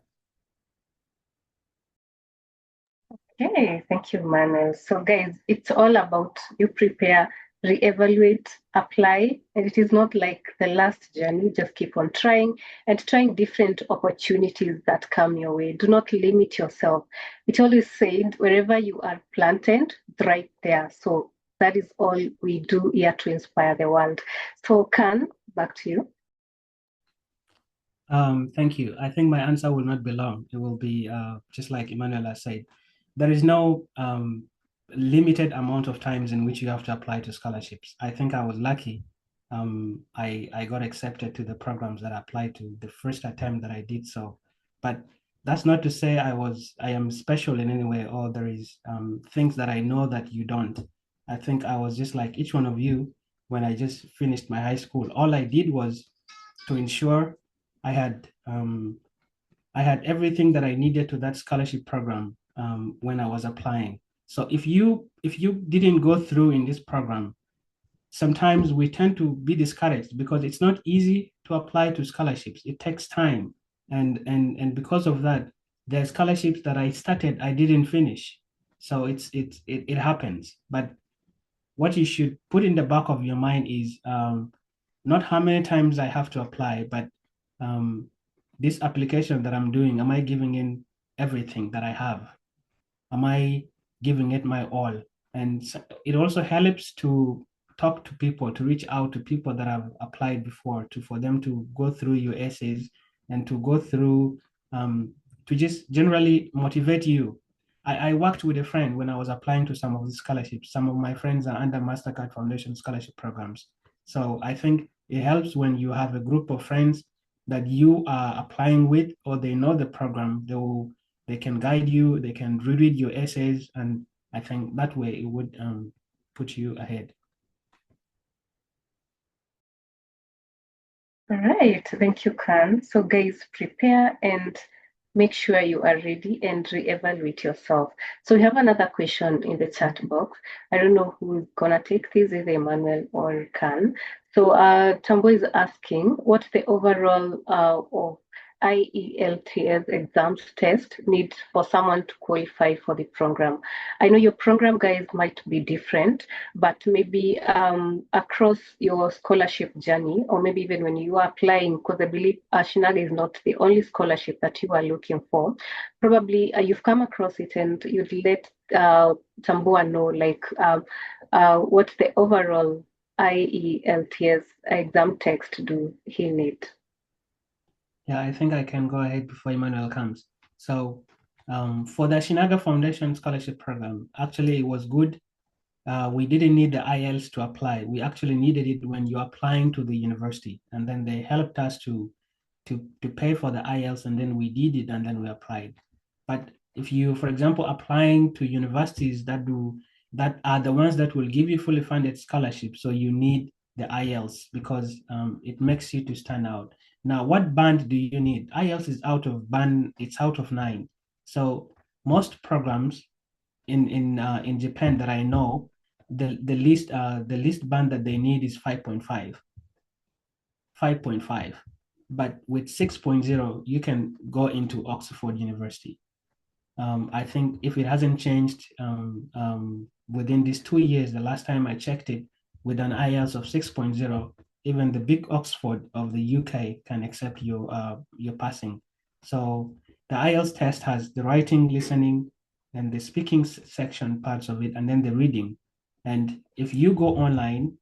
Okay, thank you, Manuel. So guys, it's all about you prepare, reevaluate, apply, and it is not like the last journey. Just keep on trying and trying different opportunities that come your way. Do not limit yourself. It always said, wherever you are planted, right there. So that is all we do here to inspire the world. So Khan, back to you. Thank you. I think my answer will not be long. It will be just like Emmanuel said. There is no limited amount of times in which you have to apply to scholarships. I think I was lucky. I got accepted to the programs that I applied to the first attempt that I did so. But that's not to say I am special in any way, or there is things that I know that you don't. I think I was just like each one of you when I just finished my high school. All I did was to ensure I had everything that I needed to that scholarship program when I was applying. So if you didn't go through in this program, sometimes we tend to be discouraged because it's not easy to apply to scholarships. It takes time, and because of that, there are scholarships that I started I didn't finish. So it happens. But what you should put in the back of your mind is not how many times I have to apply, but this application that I'm doing, am I giving in everything that I have? Am I giving it my all? And it also helps to talk to people, to reach out to people that have applied before, for them to go through your essays and to go through to just generally motivate you. I worked with a friend when I was applying to some of the scholarships. Some of my friends are under MasterCard Foundation scholarship programs. So I think it helps when you have a group of friends that you are applying with, or they know the program. They can guide you, they can reread your essays, and I think that way it would put you ahead. All right, thank you, Khan. So guys, prepare and make sure you are ready and re-evaluate yourself. So we have another question in the chat box. I don't know who's gonna take this, either Emmanuel or Khan. So Tambo is asking, what's the overall of IELTS exams test need for someone to qualify for the program? I know your program, guys, might be different, but maybe across your scholarship journey, or maybe even when you are applying, because I believe Shinaga is not the only scholarship that you are looking for. Probably you've come across it and you'd let Tambua know, like, what the overall IELTS exam text do he need? Yeah, I think I can go ahead before Emmanuel comes. So for the Shinaga Foundation Scholarship Program, actually it was good. We didn't need the IELTS to apply. We actually needed it when you're applying to the university. And then they helped us to pay for the IELTS, and then we did it, and then we applied. But if you, for example, applying to universities that are the ones that will give you fully funded scholarships, so you need the IELTS because it makes you to stand out. Now, what band do you need? IELTS is out of band, it's out of 9. So most programs in Japan that I know, the least band that they need is 5.5. 5.5. But with 6.0, you can go into Oxford University. I think if it hasn't changed within these 2 years, the last time I checked it, with an IELTS of 6.0, even the big Oxford of the UK can accept your passing. So the IELTS test has the writing, listening, and the speaking section parts of it, and then the reading. And if you go online,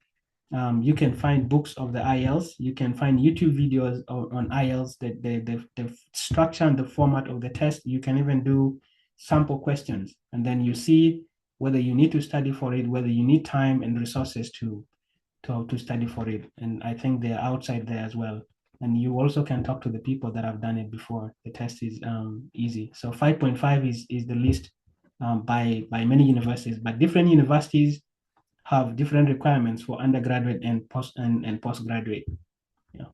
you can find books of the IELTS. You can find YouTube videos on IELTS, the structure and the format of the test. You can even do sample questions, and then you see whether you need to study for it, whether you need time and resources to study for it. And I think they're outside there as well. And you also can talk to the people that have done it before. The test is easy. So 5.5 is the least by many universities, but different universities have different requirements for undergraduate and postgraduate. Yeah.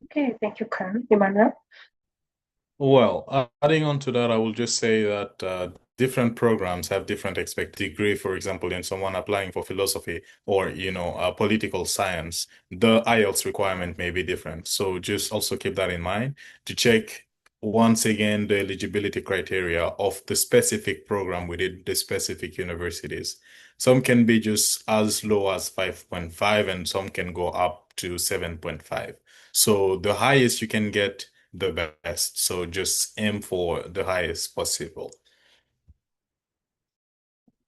Okay, thank you, Khan. Emmanuel? Well, adding on to that, I will just say that different programs have different expected degree. For example, in someone applying for philosophy or, political science, the IELTS requirement may be different. So just also keep that in mind to check once again the eligibility criteria of the specific program within the specific universities. Some can be just as low as 5.5 and some can go up to 7.5. So the highest you can get, the best. So just aim for the highest possible.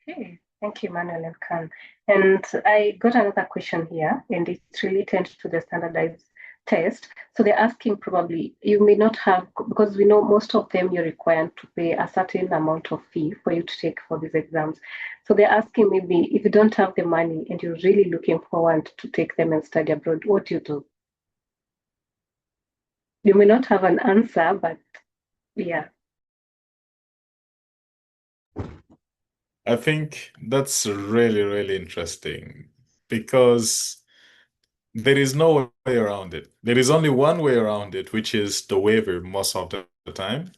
Okay, thank you, Emmanuel and Khan. And I got another question here, and it's related to the standardized test. So they're asking, probably you may not have, because we know most of them you're required to pay a certain amount of fee for you to take for these exams. So they're asking, maybe if you don't have the money and you're really looking forward to take them and study abroad, what do you do? You may not have an answer, but yeah. I think that's really, really interesting because there is no way around it. There is only one way around it, which is the waiver most of the time,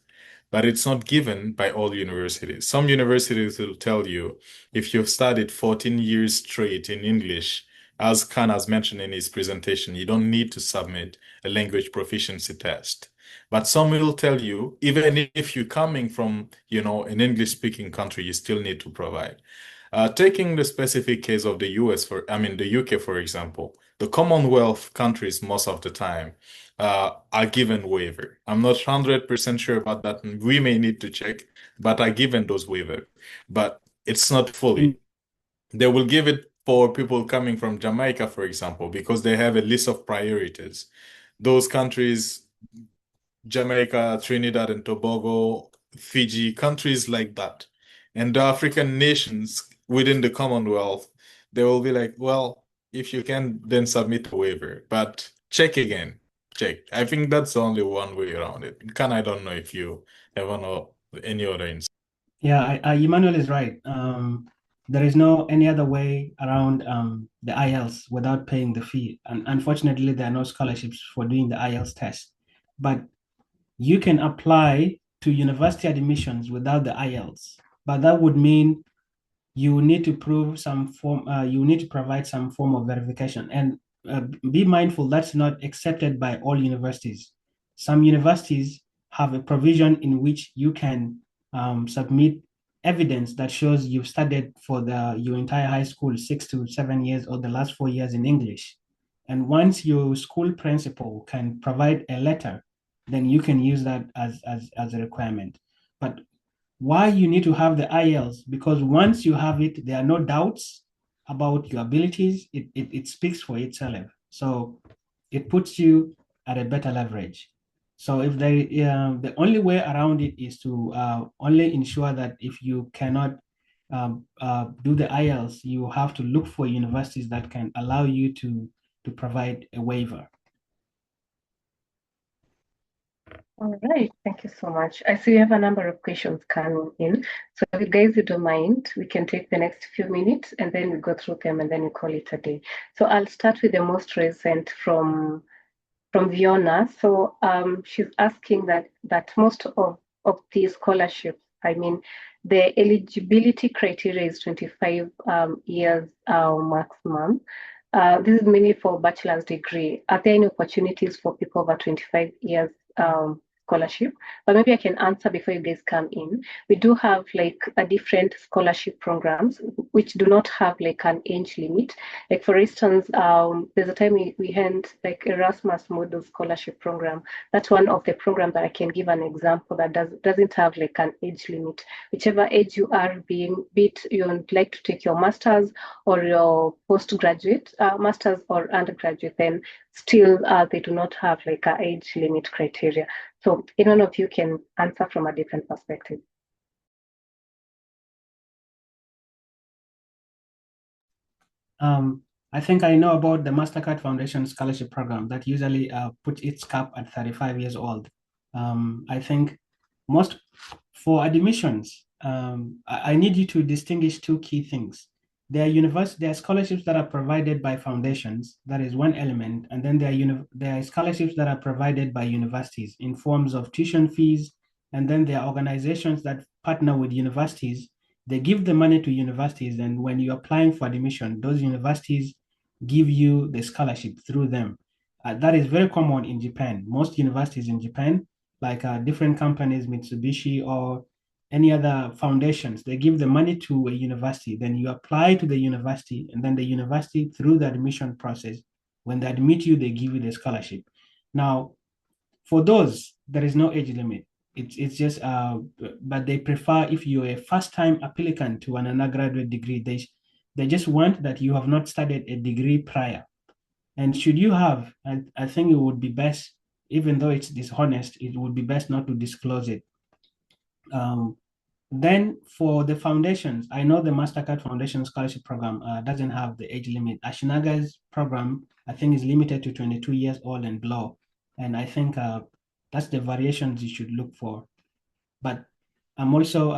but it's not given by all universities. Some universities will tell you if you've studied 14 years straight in English, as Khan has mentioned in his presentation, you don't need to submit a language proficiency test. But some will tell you, even if you're coming from, an English-speaking country, you still need to provide. Taking the specific case of the the UK, for example, the Commonwealth countries most of the time are given waiver. I'm not 100% sure about that. We may need to check, but are given those waiver. But it's not fully. They will give it for people coming from Jamaica, for example, because they have a list of priorities. Those countries, Jamaica, Trinidad and Tobago, Fiji, countries like that. And the African nations within the Commonwealth, they will be like, well, if you can, then submit a waiver. But check again. Check. I think that's the only one way around it. I don't know if you ever know any other insight. Yeah, Emmanuel is right. There is no any other way around the IELTS without paying the fee. And unfortunately, there are no scholarships for doing the IELTS test. But you can apply to university admissions without the IELTS. But that would mean you need to prove some form, you need to provide some form of verification. And be mindful that's not accepted by all universities. Some universities have a provision in which you can submit evidence that shows you've studied for your entire high school 6 to 7 years or the last 4 years in English. And once your school principal can provide a letter, then you can use that as a requirement. But why you need to have the IELTS? Because once you have it, there are no doubts about your abilities. It speaks for itself. So it puts you at a better leverage. So if the only way around it is to only ensure that if you cannot do the IELTS, you have to look for universities that can allow you to provide a waiver. All right, thank you so much. I see we have a number of questions coming in. So if you guys, you don't mind, we can take the next few minutes and then we go through them and then we call it a day. So I'll start with the most recent from Viona. So she's asking that most of these scholarships, I mean, the eligibility criteria is 25 years maximum. This is mainly for bachelor's degree. Are there any opportunities for people over 25 years scholarship? But maybe I can answer before you guys come in. We do have like a different scholarship programs which do not have like an age limit. Like for instance, there's a time we had like Erasmus Model Scholarship Program. That's one of the programs that I can give an example that doesn't have like an age limit. Whichever age you are, be it you would like to take your master's or your postgraduate, master's or undergraduate, then still they do not have like an age limit criteria. So any one of you can answer from a different perspective. I think I know about the MasterCard Foundation Scholarship Program that usually puts its cap at 35 years old. I think most for admissions, I need you to distinguish two key things. There are scholarships that are provided by foundations, that is one element, and then there are scholarships that are provided by universities in forms of tuition fees, and then there are organizations that partner with universities. They give the money to universities, and when you're applying for admission, those universities give you the scholarship through them. That is very common in Japan. Most universities in Japan, like different companies, Mitsubishi or any other foundations, they give the money to a university. Then you apply to the university, and then the university, through the admission process, when they admit you, they give you the scholarship. Now, for those, there is no age limit. It's just, but they prefer if you're a first-time applicant to an undergraduate degree, they just want that you have not studied a degree prior. And should you have, I think it would be best, even though it's dishonest, it would be best not to disclose it. Then for the foundations, I know the MasterCard Foundation Scholarship Program doesn't have the age limit. Ashinaga's program, I think, is limited to 22 years old and below. And I think that's the variations you should look for. But I'm also,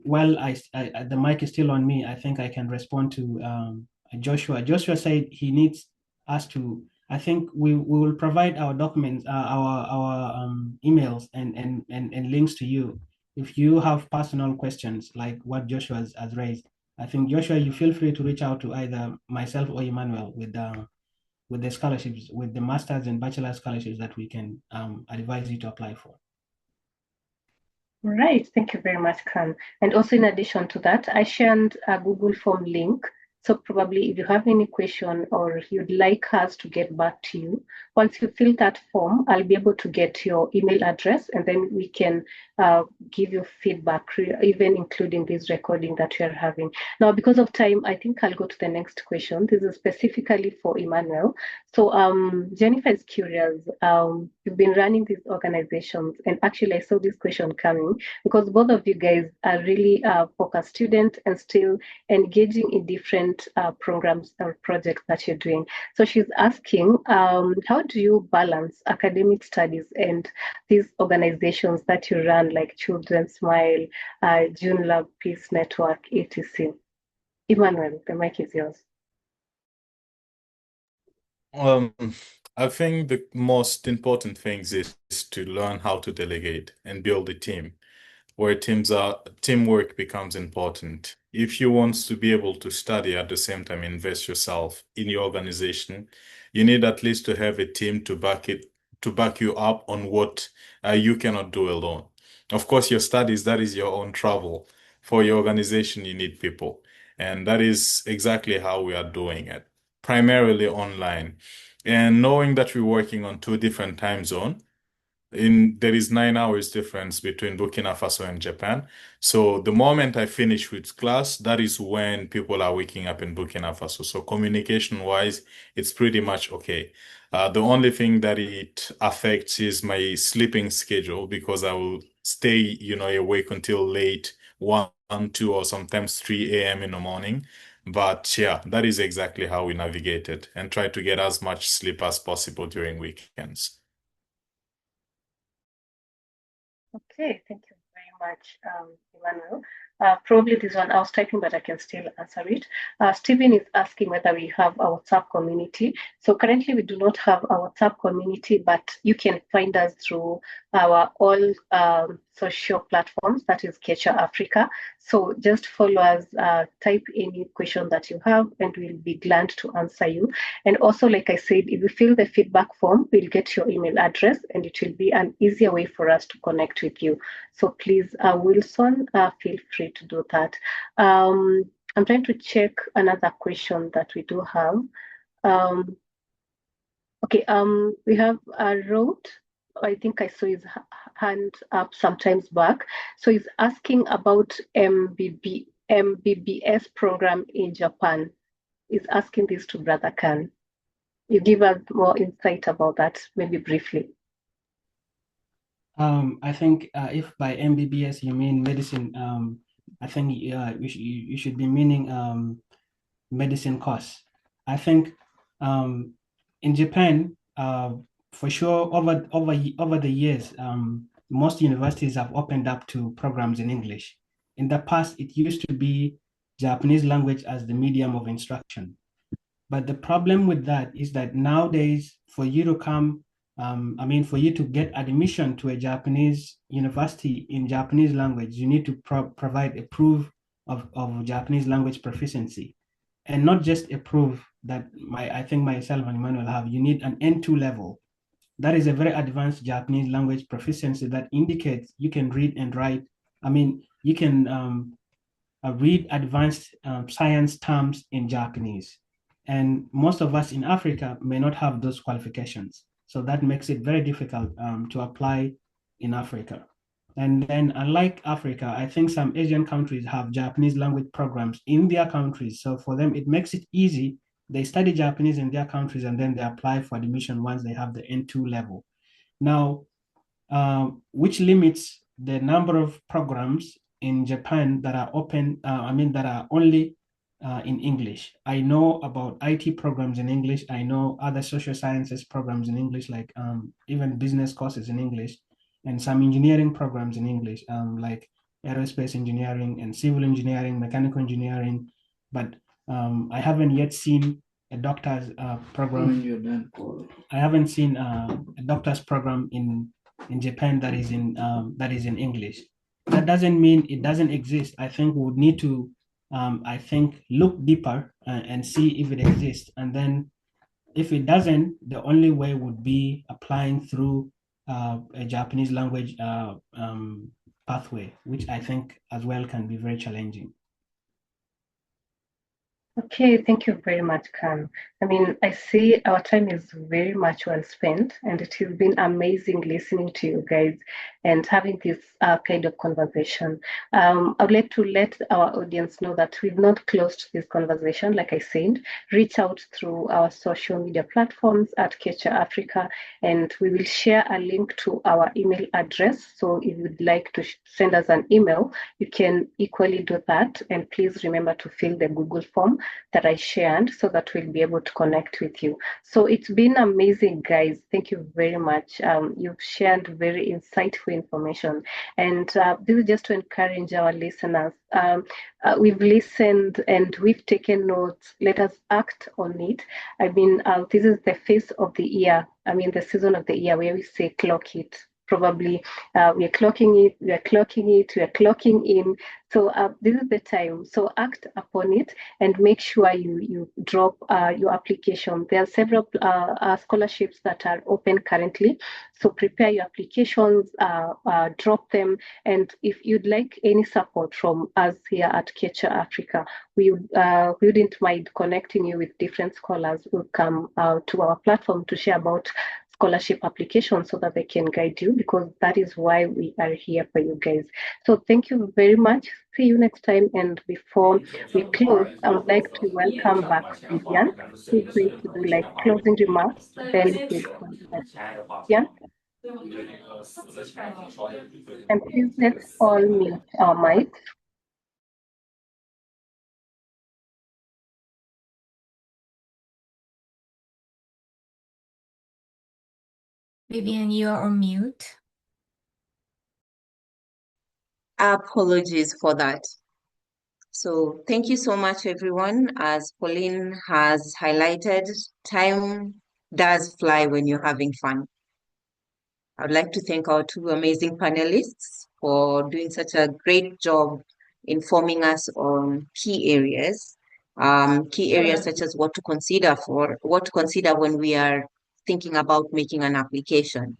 while the mic is still on me, I think I can respond to Joshua. Joshua said he needs us to, I think we will provide our documents, our emails and links to you. If you have personal questions like what Joshua has raised, I think Joshua, you feel free to reach out to either myself or Emmanuel with the scholarships, with the master's and bachelor scholarships that we can advise you to apply for. Right, thank you very much, Khan. And also in addition to that, I shared a Google Form link. So probably if you have any question or you'd like us to get back to you Once you fill that form, I'll be able to get your email address, and then we can give you feedback, even including this recording that we are having. Now, because of time, I think I'll go to the next question. This is specifically for Emmanuel. So Jennifer is curious. You've been running these organizations, and actually I saw this question coming because both of you guys are really focused students and still engaging in different programs or projects that you're doing. So she's asking, how do you balance academic studies and these organizations that you run, like Children's Smile, June Lab, Peace Network, etc.? Emmanuel, the mic is yours. Um, I think the most important things is to learn how to delegate and build a team where teamwork becomes important. If you want to be able to study at the same time, invest yourself in your organization, you need at least to have a team to back you up on what you cannot do alone. Of course, your studies, that is your own travel. For your organization, you need people. And that is exactly how we are doing it, primarily online. And knowing that we're working on two different time zones, there is 9 hours difference between Burkina Faso and Japan. So the moment I finish with class, that is when people are waking up in Burkina Faso. So communication wise, it's pretty much okay. The only thing that it affects is my sleeping schedule because I will stay, awake until late 1, 2, or sometimes 3 a.m. in the morning. But yeah, that is exactly how we navigate it and try to get as much sleep as possible during weekends. Okay, thank you very much, Emmanuel. Probably this one I was typing, but I can still answer it. Stephen is asking whether we have a WhatsApp community. So currently we do not have a WhatsApp community, but you can find us through our all social platforms, that is Kecha Africa. So just follow us, type any question that you have, and we'll be glad to answer you. And also, like I said, if you fill the feedback form, we'll get your email address, and it will be an easier way for us to connect with you. So please, Wilson, feel free to do that. I'm trying to check another question that we do have. Okay, we have Rod. I think I saw his hand up sometimes back. So he's asking about MBBS program in Japan. He's asking this to Brother Khan. You give us more insight about that, maybe briefly. I think if by MBBS you mean medicine, I think you should be meaning medicine course. I think in Japan, for sure, over the years, most universities have opened up to programs in English. In the past, it used to be Japanese language as the medium of instruction. But the problem with that is that nowadays, for you to come, for you to get admission to a Japanese university in Japanese language, you need to provide a proof of Japanese language proficiency. And not just a proof that I think myself and Emmanuel have, you need an N2 level. That is a very advanced Japanese language proficiency that indicates you can read and write. You can read advanced science terms in Japanese. And most of us in Africa may not have those qualifications. So that makes it very difficult to apply in Africa. And then unlike Africa, I think some Asian countries have Japanese language programs in their countries. So for them, it makes it easy. They study Japanese in their countries and then they apply for admission once they have the N2 level. Now, which limits the number of programs in Japan that are open, that are only in English. I know about IT programs in English. I know other social sciences programs in English, like even business courses in English, and some engineering programs in English, like aerospace engineering and civil engineering, mechanical engineering. But I haven't yet seen a doctor's program. I haven't seen a doctor's program in Japan that is in English. That doesn't mean it doesn't exist. I think we would need to look deeper and see if it exists. And then if it doesn't, the only way would be applying through a Japanese language pathway, which I think as well can be very challenging. Okay, thank you very much, Khan. I mean, I see our time is very much well spent, and it has been amazing listening to you guys and having this kind of conversation. I would like to let our audience know that we've not closed this conversation. Like I said, reach out through our social media platforms at Catcher Africa, and we will share a link to our email address. So if you'd like to send us an email, you can equally do that. And please remember to fill the Google form that I shared so that we'll be able to connect with you. So it's been amazing, guys. Thank you very much. You've shared very insightful information. And this is just to encourage our listeners. We've listened and we've taken notes. Let us act on it. I mean, this is the phase of the year. I mean, the season of the year where we say clock it. Probably we are clocking it, we are clocking it, we are clocking in. So this is the time. So act upon it and make sure you drop your application. There are several scholarships that are open currently. So prepare your applications, drop them. And if you'd like any support from us here at Catcher Africa, we wouldn't mind connecting you with different scholars who come to our platform to share about scholarship application so that they can guide you, because that is why we are here for you guys. So thank you very much. See you next time. And before we close, I would like to welcome back Vivian, who's going to do like closing remarks. Then we'll continue. Vivian, and please let's all mute our mics. Vivian, you are on mute. Apologies for that. So thank you so much, everyone. As Pauline has highlighted, time does fly when you're having fun. I would like to thank our two amazing panelists for doing such a great job informing us on key areas such as what to consider when we are thinking about making an application.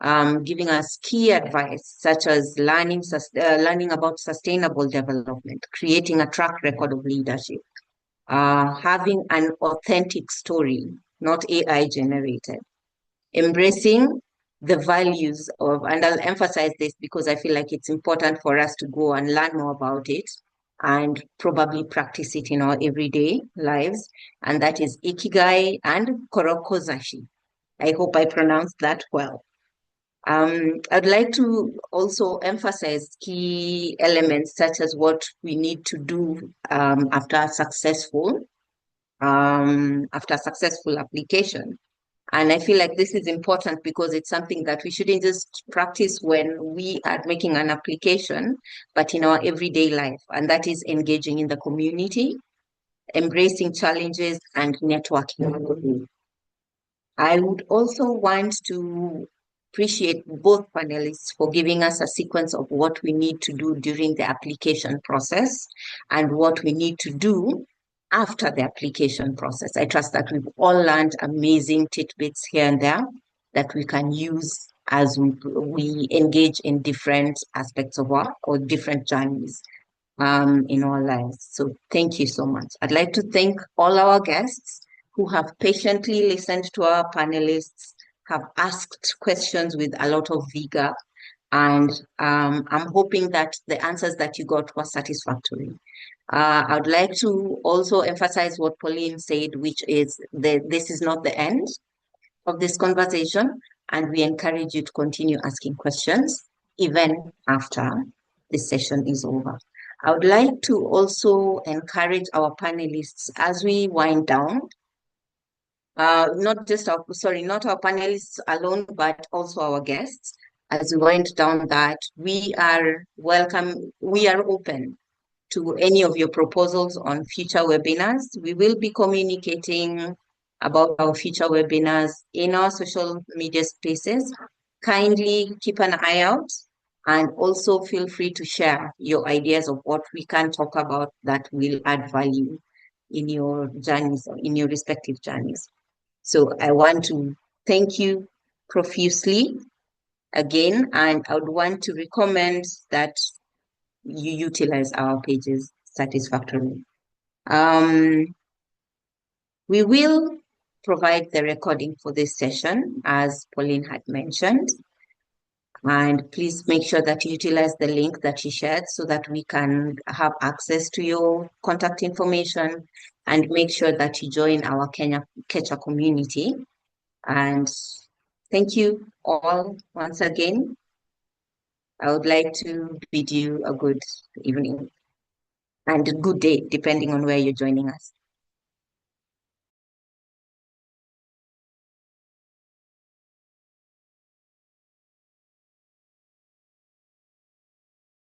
Giving us key advice such as learning about sustainable development, creating a track record of leadership, having an authentic story, not AI generated, embracing the values of, and I'll emphasize this because I feel like it's important for us to go and learn more about it and probably practice it in our everyday lives, and that is Ikigai and Korokozashi. I hope I pronounced that well. I'd like to also emphasize key elements such as what we need to do after a successful application. And I feel like this is important because it's something that we shouldn't just practice when we are making an application, but in our everyday life. And that is engaging in the community, embracing challenges, and networking. I would also want to appreciate both panelists for giving us a sequence of what we need to do during the application process and what we need to do after the application process. I trust that we've all learned amazing tidbits here and there that we can use as we engage in different aspects of work or different journeys in our lives. So thank you so much. I'd like to thank all our guests who have patiently listened to our panelists, have asked questions with a lot of vigor, and I'm hoping that the answers that you got were satisfactory. I'd like to also emphasize what Pauline said, which is that this is not the end of this conversation, and we encourage you to continue asking questions even after this session is over. I would like to also encourage our panelists as we wind down, not our panelists alone, but also our guests, as we wind down, that we are open to any of your proposals on future webinars. We will be communicating about our future webinars in our social media spaces. Kindly keep an eye out, and also feel free to share your ideas of what we can talk about that will add value in your journeys, in your respective journeys. So I want to thank you profusely again, and I would want to recommend that you utilize our pages satisfactorily. We will provide the recording for this session, as Pauline had mentioned. And please make sure that you utilize the link that she shared so that we can have access to your contact information, and make sure that you join our Kenya Quechua community. And thank you all once again. I would like to bid you a good evening and a good day, depending on where you're joining us.